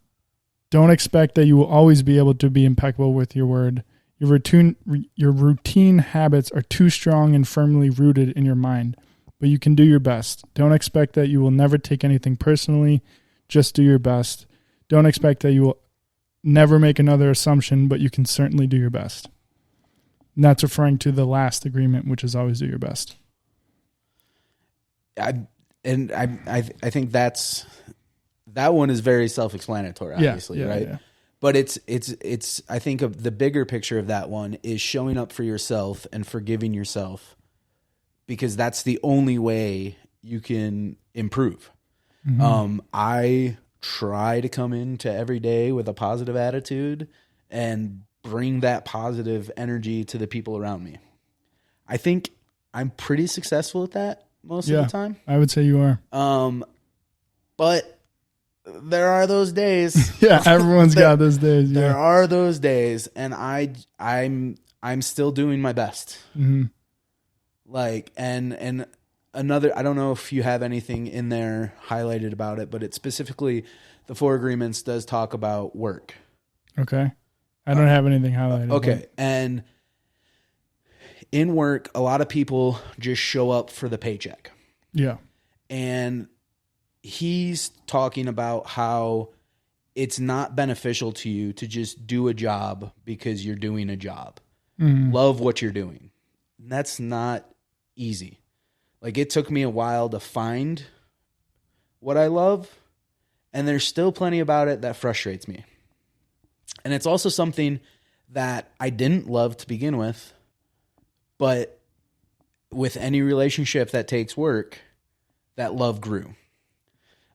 Don't expect that you will always be able to be impeccable with your word. Your routine habits are too strong and firmly rooted in your mind, but you can do your best. Don't expect that you will never take anything personally. Just do your best. Don't expect that you will never make another assumption, but you can certainly do your best. And that's referring to the last agreement, which is always do your best. I think that one is very self-explanatory, obviously, right? Yeah. But it's I think of the bigger picture of that one is showing up for yourself and forgiving yourself, because that's the only way you can improve. Mm-hmm. I try to come into every day with a positive attitude and bring that positive energy to the people around me. I think I'm pretty successful at that most of the time. I would say you are. But there are those days. Yeah, everyone's got those days. Yeah. There are those days, and I'm still doing my best. Mm-hmm. Like, and another, I don't know if you have anything in there highlighted about it, but it specifically, the 4 agreements does talk about work. Okay. I don't have anything highlighted. Okay. And in work, a lot of people just show up for the paycheck. Yeah. And he's talking about how it's not beneficial to you to just do a job because you're doing a job. Mm-hmm. Love what you're doing. And that's not easy. Like, it took me a while to find what I love, and there's still plenty about it that frustrates me. And it's also something that I didn't love to begin with, but with any relationship that takes work, that love grew.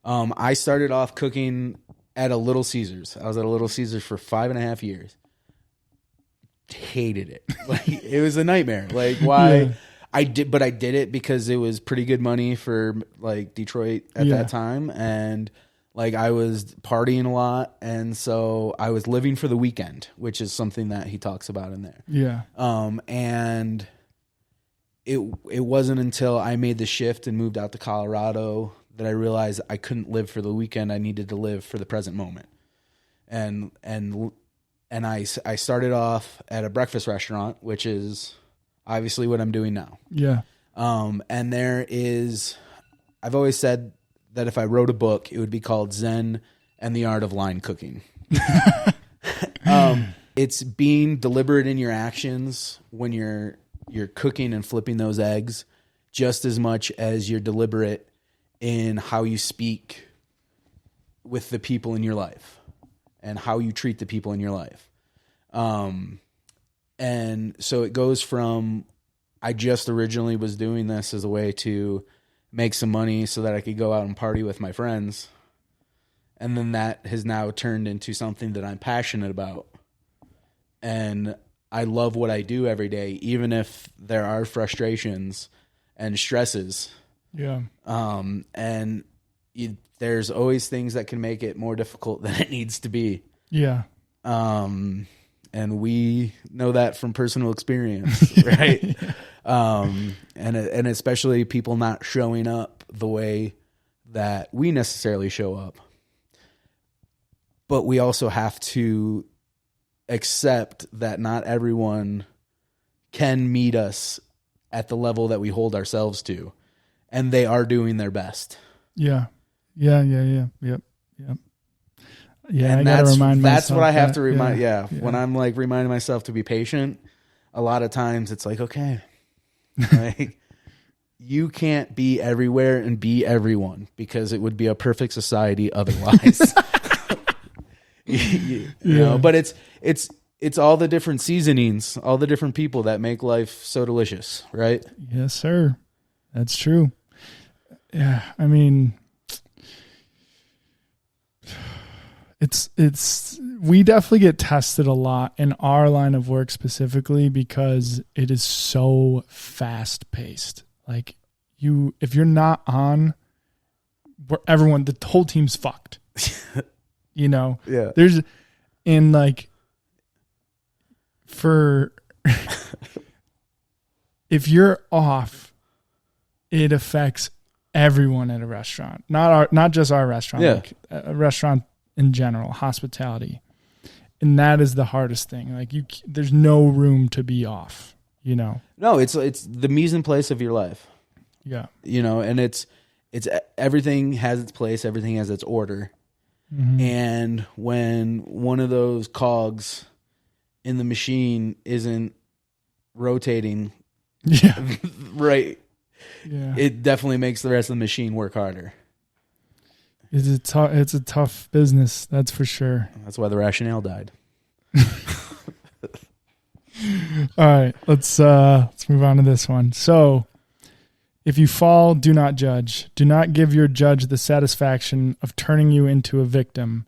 I started off cooking at a Little Caesars. I was at a Little Caesars for 5.5 years. Hated it. Like, it was a nightmare. Like, why? Yeah. I did it because it was pretty good money for like Detroit at that time. And like, I was partying a lot. And so I was living for the weekend, which is something that he talks about in there. Yeah. And it wasn't until I made the shift and moved out to Colorado that I realized I couldn't live for the weekend. I needed to live for the present moment. And I started off at a breakfast restaurant, which is obviously what I'm doing now. Yeah. And I've always said that if I wrote a book, it would be called Zen and the Art of Line Cooking. It's being deliberate in your actions when you're cooking and flipping those eggs, just as much as you're deliberate in how you speak with the people in your life and how you treat the people in your life. And so it goes from, I just originally was doing this as a way to make some money so that I could go out and party with my friends. And then that has now turned into something that I'm passionate about. And I love what I do every day, even if there are frustrations and stresses. Yeah. And there's always things that can make it more difficult than it needs to be. Yeah. And we know that from personal experience, right? Yeah. And especially people not showing up the way that we necessarily show up. But we also have to accept that not everyone can meet us at the level that we hold ourselves to, and they are doing their best. Yeah. Yep. Yeah, and I gotta remind myself. That's what I have to remind. Yeah. When I'm like reminding myself to be patient, a lot of times it's like, okay, like, you can't be everywhere and be everyone, because it would be a perfect society otherwise. you know, but it's all the different seasonings, all the different people that make life so delicious, right? Yes, sir. That's true. Yeah, I mean, we definitely get tested a lot in our line of work specifically because it is so fast paced. Like, if you're not on, the whole team's fucked. You know? Yeah. There's in like for if you're off, it affects everyone at a restaurant. Not just our restaurant, like a restaurant in general, hospitality. And that is the hardest thing. Like, there's no room to be off, you know? No, it's the mise en place of your life. Yeah. You know, and it's everything has its place. Everything has its order. Mm-hmm. And when one of those cogs in the machine isn't rotating right, it definitely makes the rest of the machine work harder. It's a tough business, that's for sure. That's why the rationale died. All right, let's move on to this one. So, if you fall, do not judge. Do not give your judge the satisfaction of turning you into a victim.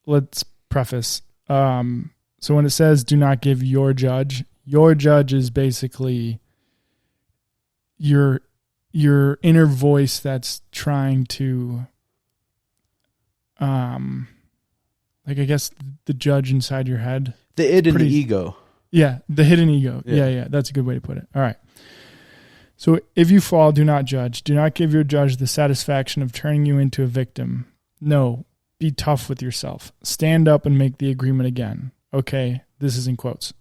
Let's preface. So when it says do not give your judge is basically your inner voice that's trying to, like, I guess the judge inside your head. The id and the ego. Yeah, the hidden ego. Yeah, that's a good way to put it. All right. So if you fall, do not judge. Do not give your judge the satisfaction of turning you into a victim. No, be tough with yourself. Stand up and make the agreement again. Okay, this is in quotes.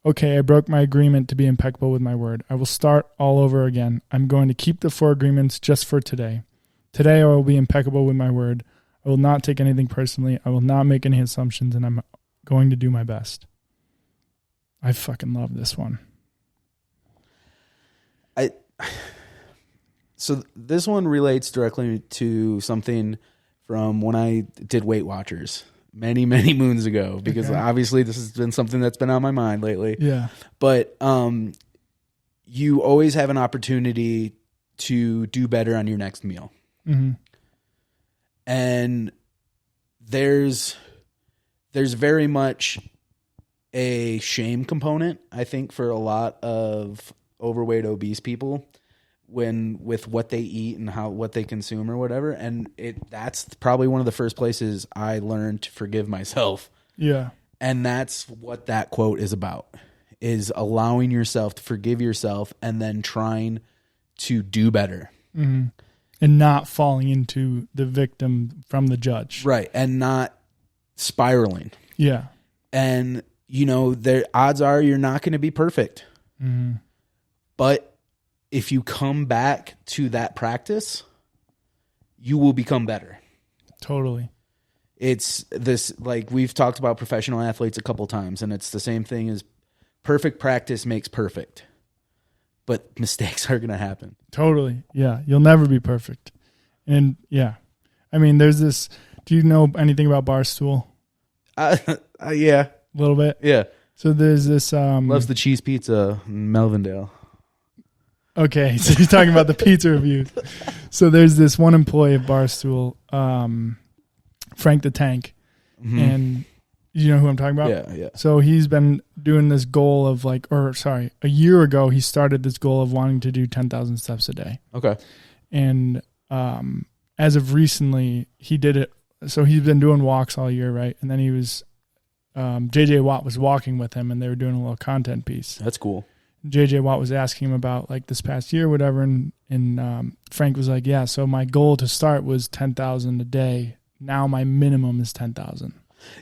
Okay, I broke my agreement to be impeccable with my word. I will start all over again. I'm going to keep the 4 agreements just for today. Today I will be impeccable with my word. I will not take anything personally. I will not make any assumptions, and I'm going to do my best. I fucking love this one. So this one relates directly to something from when I did Weight Watchers many, many moons ago, because obviously this has been something that's been on my mind lately. Yeah. But you always have an opportunity to do better on your next meal. Mm-hmm. And there's very much a shame component, I think, for a lot of overweight, obese people with what they eat and what they consume or whatever. And that's probably one of the first places I learned to forgive myself. Yeah. And that's what that quote is about, is allowing yourself to forgive yourself and then trying to do better. Mm-hmm. And not falling into the victim from the judge. Right. And not spiraling. Yeah. And, the odds are you're not going to be perfect. Mm-hmm. But if you come back to that practice, you will become better. Totally. It's this, like we've talked about professional athletes a couple times, and it's the same thing as perfect practice makes perfect. But mistakes are going to happen. Totally. Yeah. You'll never be perfect. And yeah. I mean, there's this, do you know anything about Barstool? Yeah. A little bit? Yeah. So there's this... loves the cheese pizza in Melvindale. Okay. So you're talking about the pizza reviews. So there's this one employee of Barstool, Frank the Tank. Mm-hmm. And you know who I'm talking about? Yeah. So he's been doing this goal of a year ago, he started this goal of wanting to do 10,000 steps a day. Okay. And as of recently, he did it. So he's been doing walks all year, right? And then he was... JJ Watt was walking with him, and they were doing a little content piece. That's cool. JJ Watt was asking him about like this past year, whatever, and Frank was like, "Yeah, so my goal to start was 10,000 a day. Now my minimum is 10,000."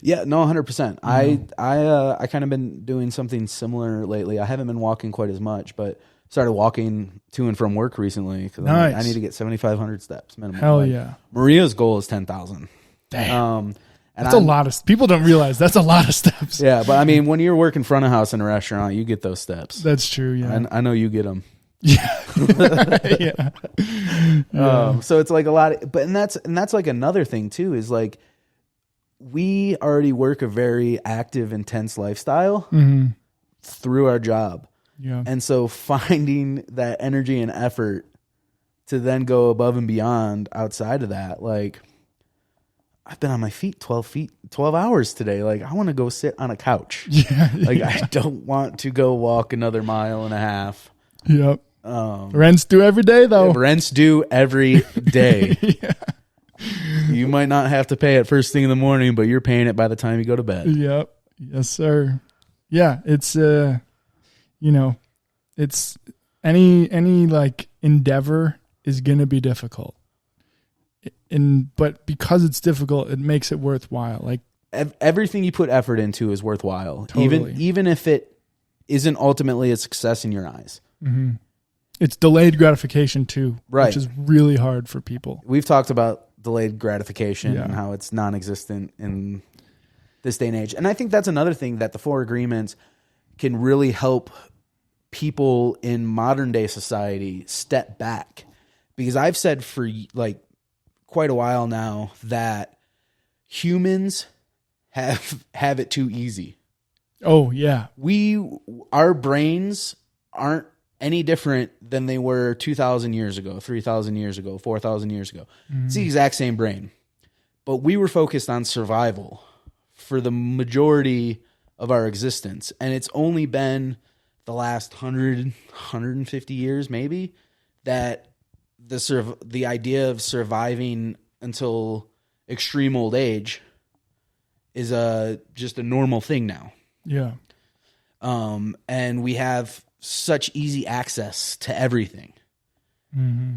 Yeah, no, 100%. I kind of been doing something similar lately. I haven't been walking quite as much, but started walking to and from work recently because nice. I need to get 7,500 steps minimum. Hell yeah! Maria's goal is 10,000. Damn. That's a lot of... People don't realize that's a lot of steps. Yeah, but I mean, when you're working front of house in a restaurant, you get those steps. That's true, yeah. I know you get them. Yeah. Yeah. So it's like a lot of... and that's like another thing, too, is like we already work a very active, intense lifestyle through our job. Yeah. And so finding that energy and effort to then go above and beyond outside of that, like... I've been on my feet 12 hours today. Like, I want to go sit on a couch. Yeah. I don't want to go walk another mile and a half. Yep. Rents due every day, though. Rents due every day. Yeah. You might not have to pay it first thing in the morning, but you're paying it by the time you go to bed. Yep. Yes, sir. Yeah. It's, it's any like endeavor is going to be difficult. But because it's difficult, it makes it worthwhile. Like everything you put effort into is worthwhile, totally. even if it isn't ultimately a success in your eyes. Mm-hmm. It's delayed gratification too, right? Which is really hard for people. We've talked about delayed gratification and how it's non-existent in this day and age, and I think that's another thing that the 4 agreements can really help people in modern day society step back, because I've said for like quite a while now that humans have it too easy. Oh yeah. Our brains aren't any different than they were 2,000 years ago, 3,000 years ago, 4,000 years ago. Mm-hmm. It's the exact same brain, but we were focused on survival for the majority of our existence. And it's only been the last 150 years maybe that the idea of surviving until extreme old age is just a normal thing now. Yeah. And we have such easy access to everything. Mm-hmm.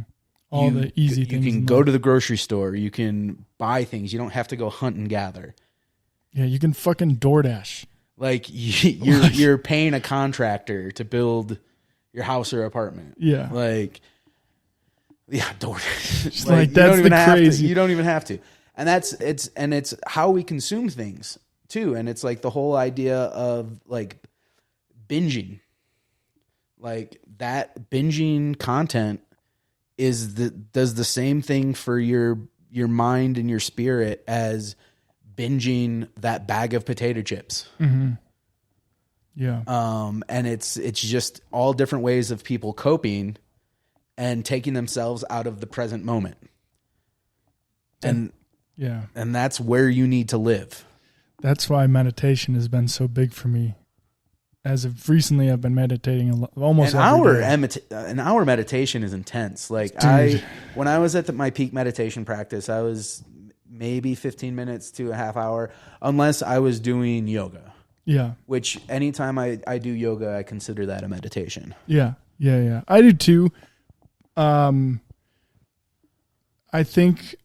All the easy things. You can go to the grocery store. You can buy things. You don't have to go hunt and gather. Yeah, you can fucking DoorDash. Like you're paying a contractor to build your house or apartment. Yeah. Like, yeah, DoorDash. Like that's the crazy. You don't even have to. And it's how we consume things too. And it's like the whole idea of like binging. Like that binging content does the same thing for your mind and your spirit as binging that bag of potato chips. Mm-hmm. Yeah. And it's just all different ways of people coping and taking themselves out of the present moment. And yeah. And that's where you need to live. That's why meditation has been so big for me. As of recently, I've been meditating almost every day. An hour meditation is intense. Like when I was at my peak meditation practice, I was maybe 15 minutes to a half hour, unless I was doing yoga. Yeah. Which anytime I do yoga, I consider that a meditation. Yeah. Yeah. Yeah. I do too. I think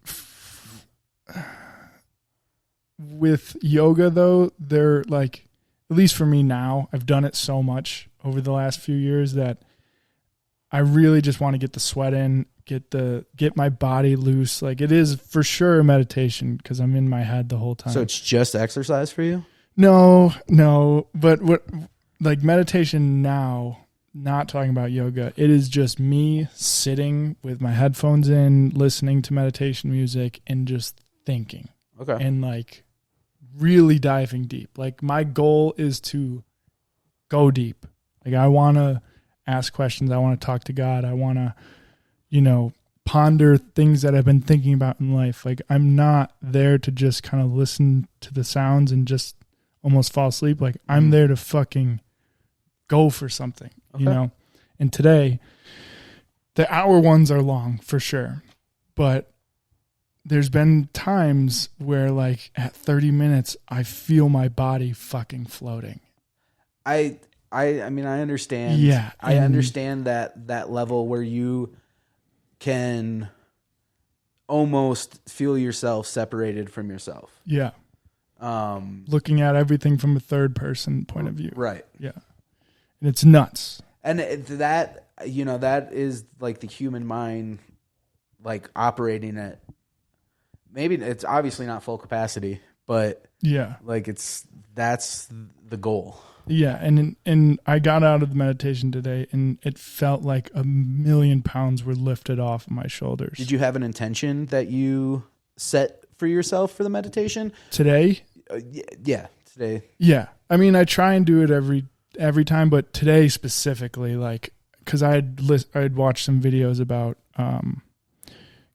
with yoga though, they're like, at least for me now, I've done it so much over the last few years that I really just want to get the sweat in, get my body loose. Like it is for sure a meditation because I'm in my head the whole time. So it's just exercise for you? No, but what like meditation now, not talking about yoga, it is just me sitting with my headphones in, listening to meditation music and just thinking. Okay. And like really diving deep. Like my goal is to go deep. Like I want to ask questions. I want to talk to God. I want to, ponder things that I've been thinking about in life. Like I'm not there to just kind of listen to the sounds and just almost fall asleep. Like I'm there to fucking go for something, And today the hour ones are long for sure, but there's been times where like at 30 minutes, I feel my body fucking floating. I mean, I understand. Yeah. I understand that level where you can almost feel yourself separated from yourself. Yeah. Looking at everything from a third person point of view. Right. Yeah. And it's nuts. And that is like the human mind, like operating at, maybe it's obviously not full capacity, but yeah, like that's the goal. Yeah. And I got out of the meditation today and it felt like 1,000,000 pounds were lifted off of my shoulders. Did you have an intention that you set for yourself for the meditation today? Yeah. Today. Yeah. I mean, I try and do it every time, but today specifically, like, cause I'd watched some videos about,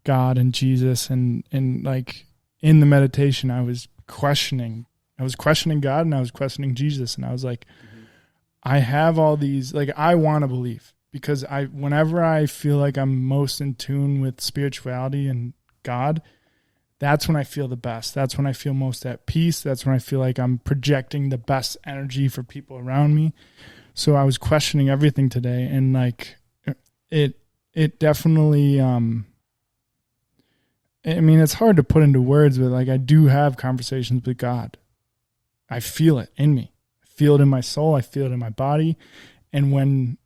God and Jesus and like in the meditation, I was questioning God and I was questioning Jesus. And I was like, I have all these, like, I want to believe because whenever I feel like I'm most in tune with spirituality and God, that's when I feel the best. That's when I feel most at peace. That's when I feel like I'm projecting the best energy for people around me. So I was questioning everything today and like it definitely, I mean, it's hard to put into words, but like I do have conversations with God. I feel it in me. I feel it in my soul. I feel it in my body. And when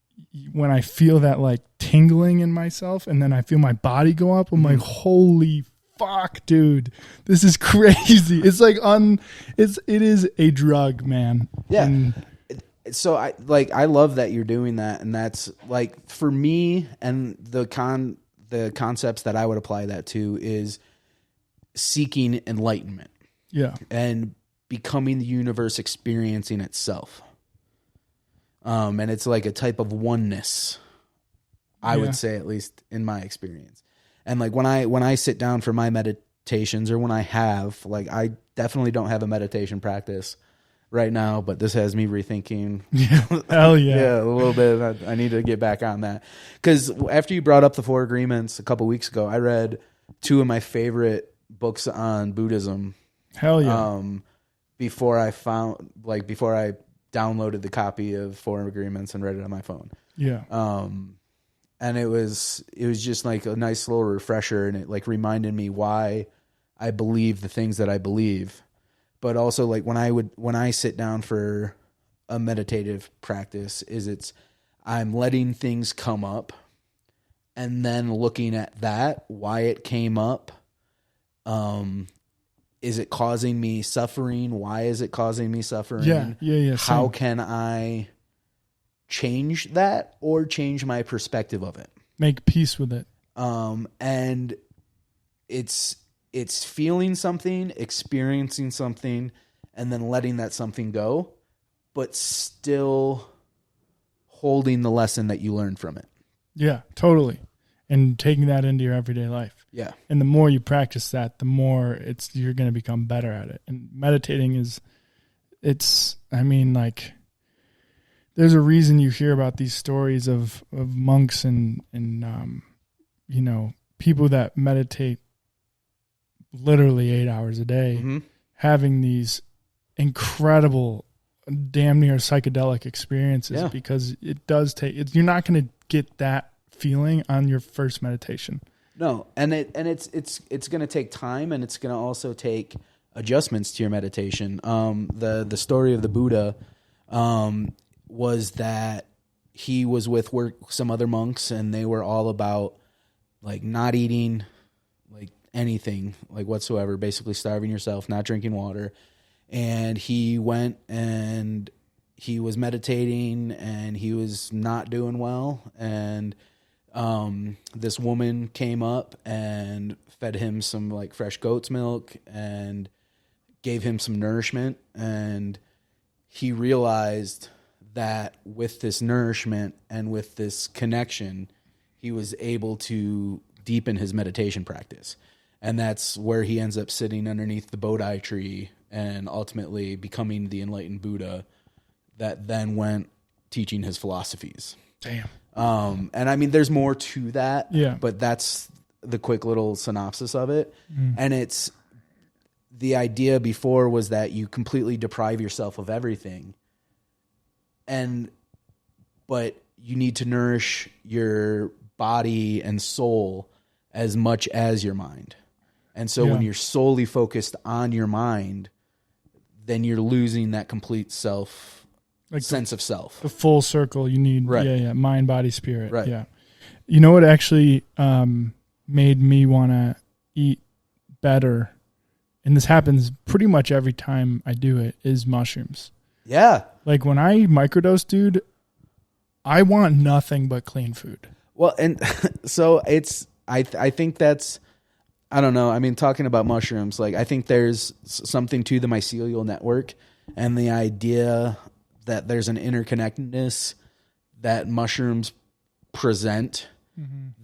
I feel that like tingling in myself and then I feel my body go up, I'm like, holy fuck, dude, this is crazy. It's like it is a drug, man. Yeah. And so I love that you're doing that. And that's like for me and the concepts that I would apply that to is seeking enlightenment. Yeah. And becoming the universe experiencing itself. And it's like a type of oneness, I would say, at least in my experience. And like when I sit down for my meditations or when I have, like, I definitely don't have a meditation practice. right now, but this has me rethinking. Yeah. Hell yeah. Yeah, a little bit. I need to get back on that. Because after you brought up the Four Agreements a couple weeks ago, I read two of my favorite books on Buddhism. Hell yeah. Before I downloaded the copy of Four Agreements and read it on my phone. Yeah. And it was just like a nice little refresher, and it like reminded me why I believe the things that I believe. But also, like when I sit down for a meditative practice, I'm letting things come up and then looking at that, why it came up. Is it causing me suffering? Why is it causing me suffering? Yeah. How can I change that or change my perspective of it? Make peace with it. And it's feeling something, experiencing something, and then letting that something go, but still holding the lesson that you learned from it. Yeah, totally. And taking that into your everyday life. Yeah. And the more you practice that, the more you're going to become better at it. And meditating there's a reason you hear about these stories of monks and people that meditate literally 8 hours a day, mm-hmm. having these incredible, damn near psychedelic experiences, because it does you're not going to get that feeling on your first meditation. No, and it's going to take time, and it's going to also take adjustments to your meditation. The story of the Buddha was that he was with some other monks, and they were all about like not eating like anything like whatsoever, basically starving yourself, not drinking water. And he went and he was meditating, and he was not doing well. And this woman came up and fed him some like fresh goat's milk and gave him some nourishment. And he realized that with this nourishment and with this connection, he was able to deepen his meditation practice. And that's where he ends up sitting underneath the Bodhi tree and ultimately becoming the enlightened Buddha that then went teaching his philosophies. Damn. And I mean, there's more to that, but that's the quick little synopsis of it. And it's the idea before was that you completely deprive yourself of everything. But you need to nourish your body and soul as much as your mind. And so when you're solely focused on your mind, then you're losing that complete sense of self. The full circle you need. Right. Mind, body, spirit. Right. Yeah. You know what actually made me want to eat better, and this happens pretty much every time I do it, is mushrooms. Yeah. Like when I microdose, dude, I want nothing but clean food. Well, and so I think that's, I don't know. I mean, talking about mushrooms, like I think there's something to the mycelial network and the idea that there's an interconnectedness that mushrooms present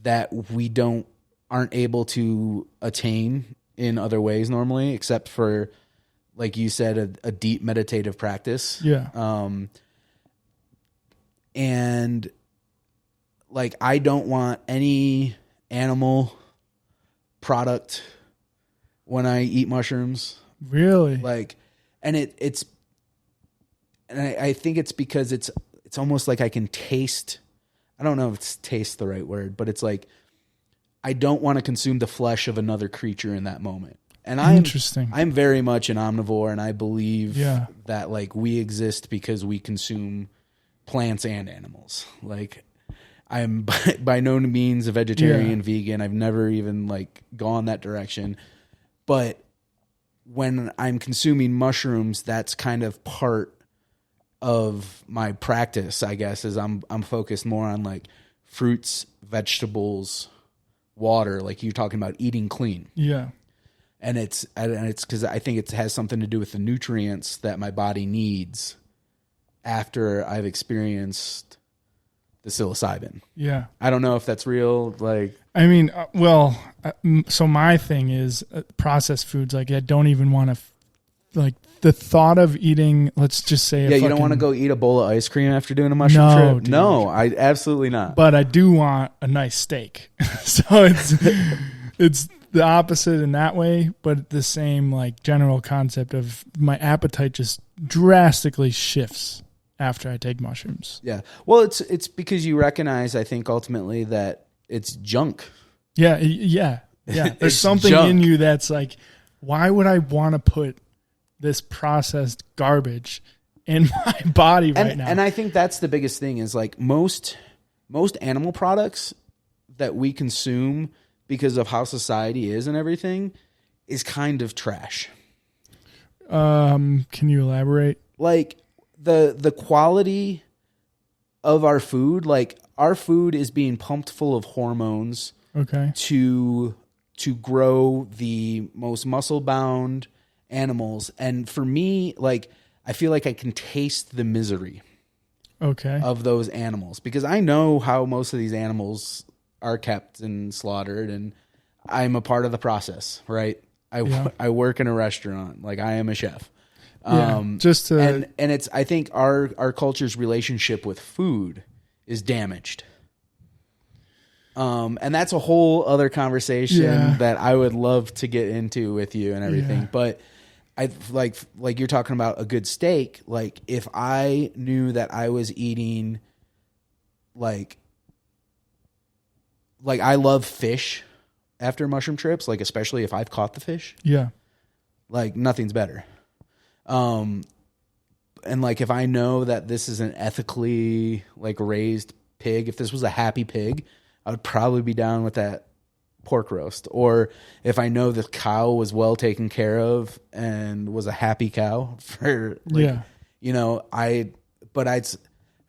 that we aren't able to attain in other ways normally, except for, like you said, a deep meditative practice. Yeah. And like, I don't want any animal product when I eat mushrooms. Really? Like, and I think it's because it's almost like I can taste, I don't know if it's taste the right word, but it's like, I don't want to consume the flesh of another creature in that moment. And I'm very much an omnivore, and I believe that like we exist because we consume plants and animals. Like, I'm by no means a vegetarian, vegan. I've never even like gone that direction. But when I'm consuming mushrooms, that's kind of part of my practice, I guess, is I'm focused more on like fruits, vegetables, water, like you're talking about eating clean. Yeah. And it's because I think it has something to do with the nutrients that my body needs after I've experienced the psilocybin. Yeah. I don't know if that's real. Like, I mean, so my thing is processed foods. Like, I don't even want to like the thought of eating, let's just say, you don't want to go eat a bowl of ice cream after doing a mushroom trip. Dude. No, I absolutely not. But I do want a nice steak. So it's the opposite in that way, but the same like general concept of my appetite just drastically shifts after I take mushrooms. Yeah. Well, it's because you recognize, I think, ultimately that it's junk. Yeah. There's something junk in you that's like, why would I want to put this processed garbage in my body right now? And I think that's the biggest thing is like most animal products that we consume because of how society is and everything is kind of trash. Can you elaborate? Like the quality of our food, like our food is being pumped full of hormones. Okay. To grow the most muscle-bound animals. And for me, like, I feel like I can taste the misery of those animals because I know how most of these animals are kept and slaughtered, and I'm a part of the process, right? I work in a restaurant. Like, I am a chef. And it's, I think our culture's relationship with food is damaged. And that's a whole other conversation that I would love to get into with you and everything. Yeah. But I like you're talking about a good steak. Like if I knew that I was eating like I love fish after mushroom trips, like especially if I've caught the fish. Yeah. Like nothing's better. And like if I know that this is an ethically like raised pig, if this was a happy pig, I would probably be down with that pork roast. Or if I know the cow was well taken care of and was a happy cow for, like, you know,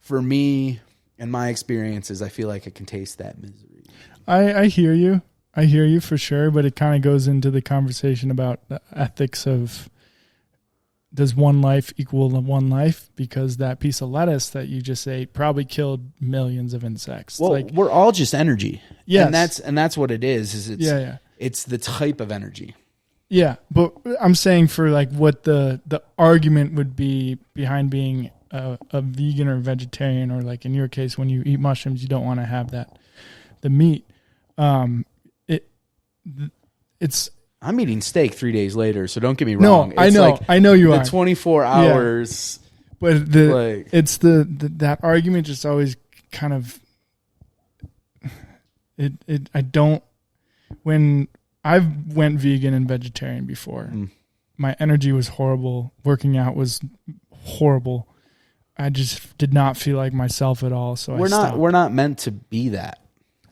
for me and my experiences, I feel like I can taste that misery. I hear you. I hear you for sure. But it kind of goes into the conversation about the ethics of, does one life equal one life? Because that piece of lettuce that you just ate probably killed millions of insects. Well, like, we're all just energy. Yes. And that's what it is it's the type of energy. Yeah. But I'm saying for like what the argument would be behind being a vegan or vegetarian, or like in your case, when you eat mushrooms, you don't want to have the meat. It's, I'm eating steak 3 days later, so don't get me wrong. No, I know you are. 24 hours. Yeah. But it's that argument just always kind of when I've went vegan and vegetarian before, my energy was horrible. Working out was horrible. I just did not feel like myself at all. So we're not meant to be that.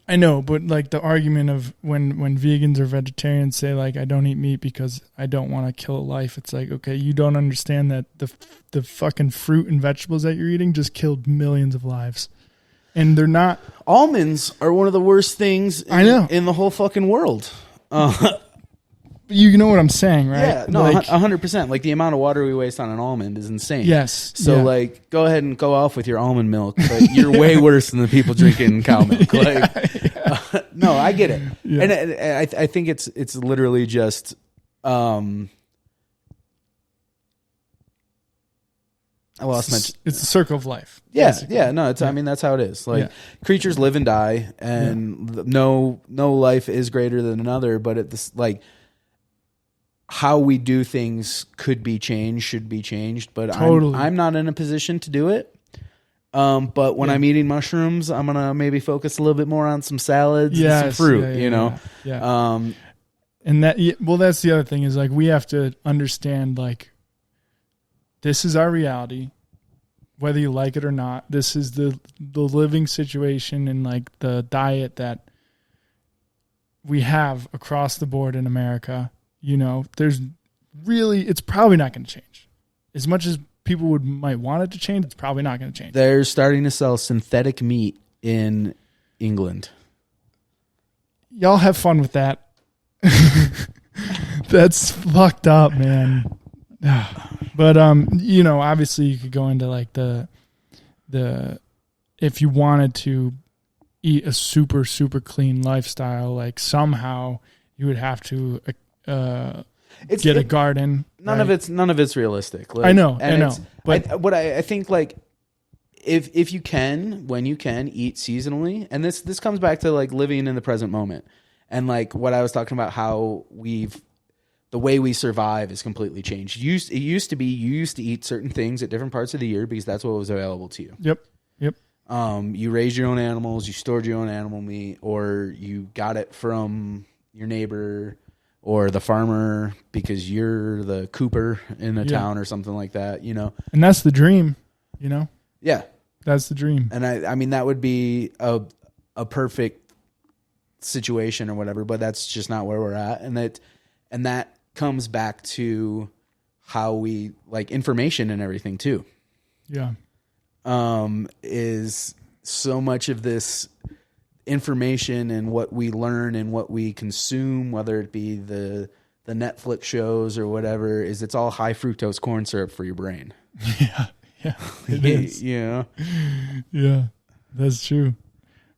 I know, but like the argument of when vegans or vegetarians say like I don't eat meat because I don't want to kill a life, it's like, okay, you don't understand that the fucking fruit and vegetables that you're eating just killed millions of lives, and they're not. Almonds are one of the worst things in the whole fucking world. You know what I'm saying, right? Yeah, no, like, 100%. Like the amount of water we waste on an almond is insane. Yes. So like, go ahead and go off with your almond milk, but you're way worse than the people drinking cow milk. Like, no, I get it, and I think it's literally just. I lost my. It's the circle of life. Yeah, basically. yeah. No, it's. I mean, that's how it is. Like creatures live and die, and no life is greater than another. But at this, like. How we do things could be changed, should be changed, but totally. I'm not in a position to do it. But when I'm eating mushrooms, I'm gonna maybe focus a little bit more on some salads and some fruit. You know, and that's the other thing is like we have to understand like this is our reality, whether you like it or not. This is the living situation and like the diet that we have across the board in America. You know, it's probably not going to change. As much as people might want it to change, it's probably not going to change. They're starting to sell synthetic meat in England. Y'all have fun with that. That's fucked up, man. But you know, obviously you could go into like the if you wanted to eat a super super clean lifestyle, like somehow you would have to get a garden. None of it's realistic. Like, I know. But I think like if you can, when you can, eat seasonally, and this comes back to like living in the present moment, and like what I was talking about, how the way we survive is completely changed. It used to be you used to eat certain things at different parts of the year because that's what was available to you. Yep. You raised your own animals, you stored your own animal meat, or you got it from your neighbor or the farmer because you're the cooper in the town or something like that, you know. And that's the dream, you know. Yeah, that's the dream. And I mean that would be a perfect situation or whatever, but that's just not where we're at, and that comes back to how we like information and everything too. Yeah. Is so much of this information and what we learn and what we consume, whether it be the Netflix shows or whatever, is it's all high fructose corn syrup for your brain. Yeah, it is. Yeah. Yeah, that's true.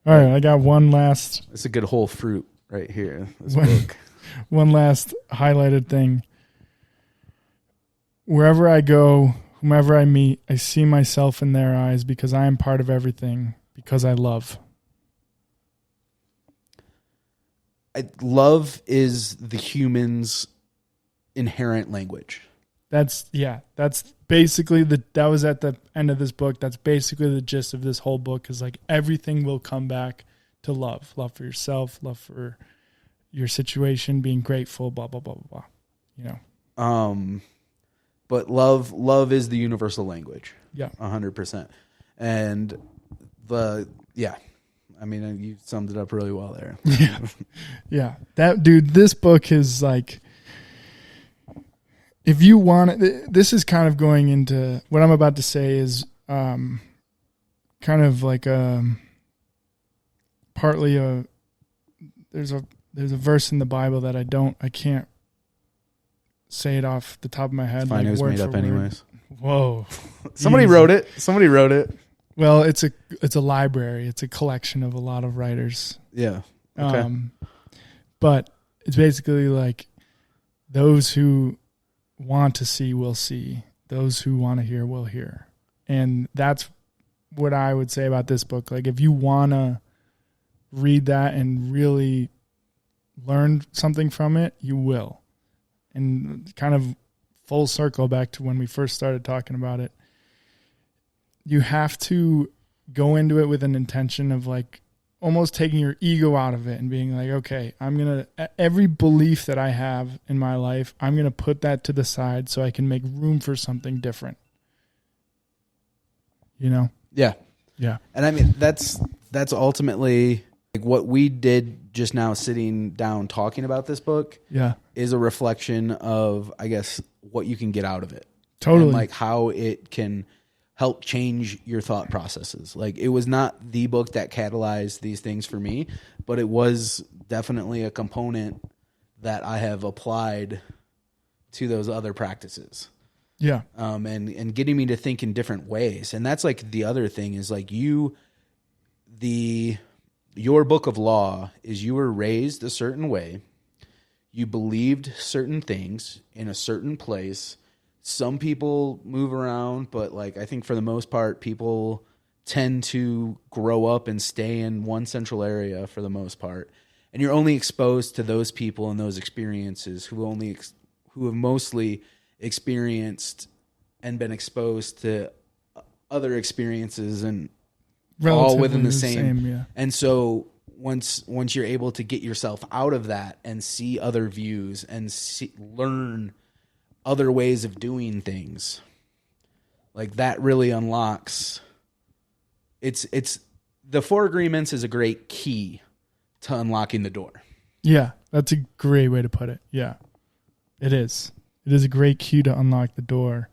All right, I got one last. It's a good whole fruit right here. This book. One last highlighted thing. Wherever I go, whomever I meet, I see myself in their eyes because I am part of everything, because I love. Love is the human's inherent language. That's basically that was at the end of this book. That's basically the gist of this whole book, is like everything will come back to love. Love for yourself, love for your situation, being grateful, blah, blah, blah, blah, blah. You know? But love is the universal language. Yeah. 100%. And I mean, you summed it up really well there. Yeah. Yeah. That dude, this book is like, if you want it, this is kind of going into what I'm about to say is, kind of like partly there's a verse in the Bible that I can't say it off the top of my head. Fine, like it was word made up for word. anyways. Whoa. Somebody wrote it. Well, it's a library. It's a collection of a lot of writers. Yeah. Okay. But it's basically like, those who want to see will see. Those who want to hear will hear. And that's what I would say about this book. Like, if you want to read that and really learn something from it, you will. And kind of full circle back to when we first started talking about it, you have to go into it with an intention of like almost taking your ego out of it and being like, okay, every belief that I have in my life, I'm going to put that to the side so I can make room for something different. You know? Yeah. Yeah. And I mean, that's ultimately like what we did just now, sitting down talking about this book. Yeah. Is a reflection of, I guess, what you can get out of it. Totally. And like how it can help change your thought processes. Like, it was not the book that catalyzed these things for me, but it was definitely a component that I have applied to those other practices. Yeah. And getting me to think in different ways. And that's like the other thing is like your book of law is you were raised a certain way. You believed certain things in a certain place. Some people move around, but like I think for the most part, people tend to grow up and stay in one central area for the most part. And you're only exposed to those people and those experiences who have mostly experienced and been exposed to other experiences and all within the same. Yeah. And so once you're able to get yourself out of that and see other views and learn other ways of doing things, like that really unlocks. It's the 4 agreements is a great key to unlocking the door. Yeah, that's a great way to put it. Yeah, it is. It is a great key to unlock the door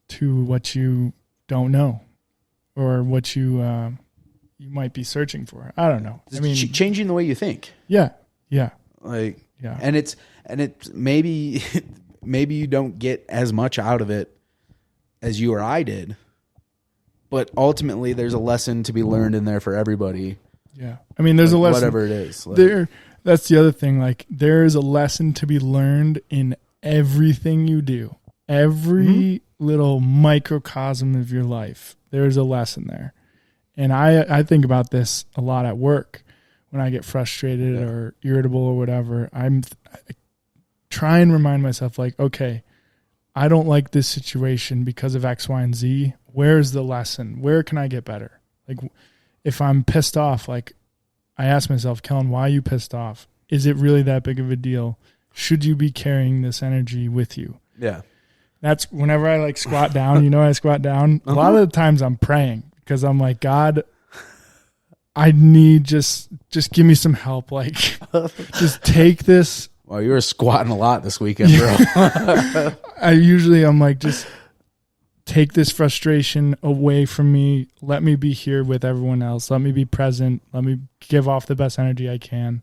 to what you don't know or what you might be searching for. I don't know. I mean, changing the way you think. Yeah. Yeah. Like, yeah. And it's maybe you don't get as much out of it as you or I did, but ultimately there's a lesson to be learned in there for everybody. Yeah. I mean, there's a lesson. Whatever it is. That's the other thing. Like, there is a lesson to be learned in everything you do, every little microcosm of your life, there's a lesson there. And I think about this a lot at work when I get frustrated or irritable or whatever. I try and remind myself, like, okay, I don't like this situation because of X, Y, and Z. Where's the lesson? Where can I get better? Like, if I'm pissed off, like, I ask myself, Kellen, why are you pissed off? Is it really that big of a deal? Should you be carrying this energy with you? Yeah. That's whenever I like squat down, I squat down. A lot of the times I'm praying because I'm like, God, I need just give me some help. Like, just take this. Well, you were squatting a lot this weekend, bro. I'm like, just take this frustration away from me. Let me be here with everyone else. Let me be present. Let me give off the best energy I can.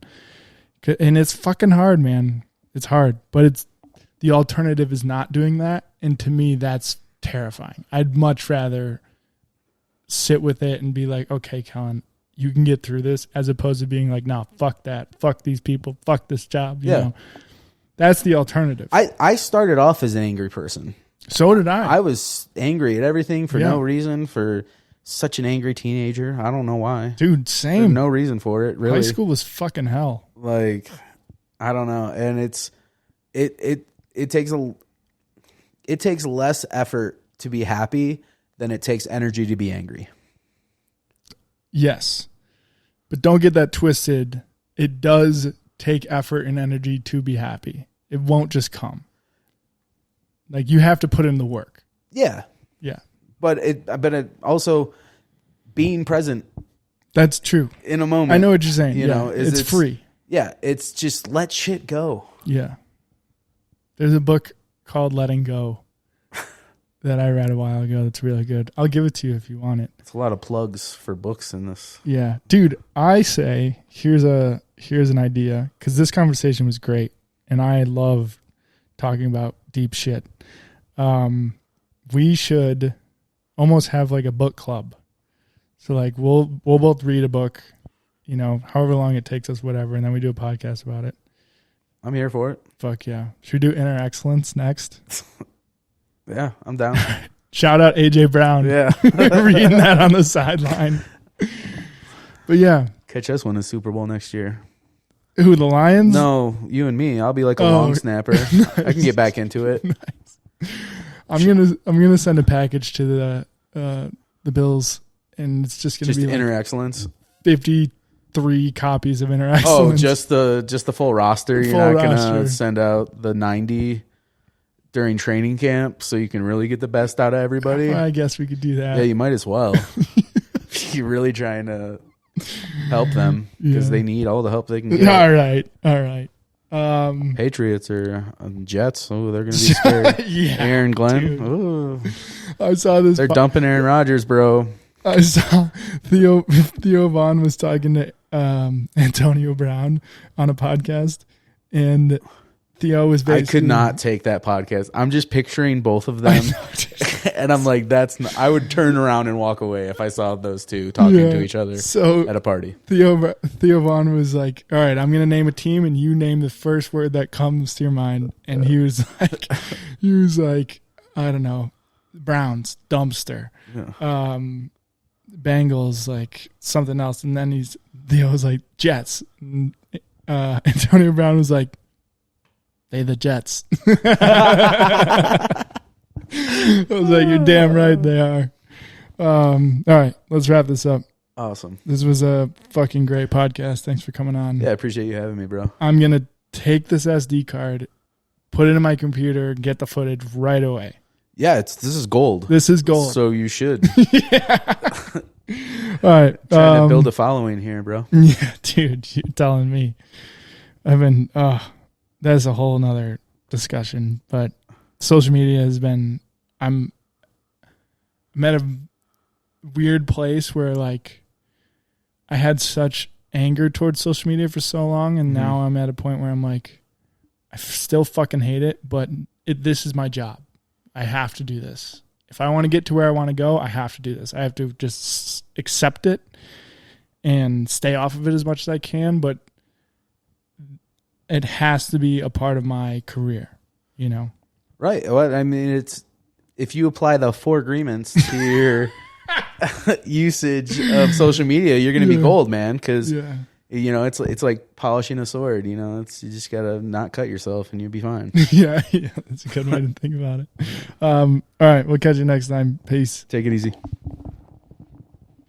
And it's fucking hard, man. It's hard, but the alternative is not doing that. And to me, that's terrifying. I'd much rather sit with it and be like, okay, Kellen, you can get through this, as opposed to being like, no, fuck that. Fuck these people. Fuck this job. You know, that's the alternative. I started off as an angry person. So did I. I was angry at everything for no reason, for such an angry teenager. I don't know why. Dude, same. There's no reason for it, really. High school was fucking hell. Like, I don't know. And it takes less effort to be happy than it takes energy to be angry. Yes. But don't get that twisted. It does take effort and energy to be happy. It won't just come. Like, you have to put in the work. Yeah. Yeah. But it also being present. That's true. In a moment. I know what you're saying. You know, it's free. Yeah. It's just let shit go. Yeah. There's a book called Letting Go that I read a while ago that's really good. I'll give it to you if you want it. It's a lot of plugs for books in this. Yeah. Dude, I say here's an idea, because this conversation was great and I love talking about deep shit. We should almost have like a book club. So like we'll both read a book, however long it takes us, whatever, and then we do a podcast about it. I'm here for it. Fuck yeah. Should we do Inner Excellence next? Yeah, I'm down. Shout out AJ Brown. Yeah. Reading that on the sideline. But yeah. Catch us winning the Super Bowl next year. Who, the Lions? No, you and me. I'll be like a long snapper. Nice. I can get back into it. Nice. I'm gonna send a package to the Bills, and it's just gonna be like Inner Excellence. 53 copies of Inner Excellence. Oh, just the full roster. You're not gonna send out the 90 during training camp, so you can really get the best out of everybody. I guess we could do that. Yeah, you might as well. You're really trying to help them because they need all the help they can get. All right. Patriots or Jets. Oh, they're gonna be scared. Yeah, Aaron Glenn. Oh, I saw this. They're dumping Aaron Rodgers, bro. I saw Theo Vaughn was talking to Antonio Brown on a podcast, and Theo was basically... I could not take that podcast. I'm just picturing both of them, and I'm like, I would turn around and walk away if I saw those two talking to each other at a party. Theo Vaughn was like, all right, I'm going to name a team, and you name the first word that comes to your mind. And he was like, I don't know, Browns, dumpster. Yeah. Bengals, like something else. And then Theo was like, Jets. And, Antonio Brown was like, they the Jets. I was like, you're damn right they are. All right, let's wrap this up. Awesome. This was a fucking great podcast. Thanks for coming on. Yeah, I appreciate you having me, bro. I'm going to take this SD card, put it in my computer, get the footage right away. Yeah, this is gold. This is gold. So you should. Yeah. All right. Trying to build a following here, bro. Yeah, dude, you're telling me. I've been... that's a whole nother discussion, but social media has been, I'm at a weird place where like I had such anger towards social media for so long. And now I'm at a point where I'm like, I still fucking hate it, but this is my job. I have to do this. If I want to get to where I want to go, I have to do this. I have to just accept it and stay off of it as much as I can, but it has to be a part of my career. you know. Right. Well, I mean, it's if you apply the 4 agreements to your usage of social media, you're going to be gold, man. Because you know, it's like polishing a sword. You know, you just gotta not cut yourself, and you'll be fine. Yeah, that's a good way to think about it. All right, we'll catch you next time. Peace. Take it easy.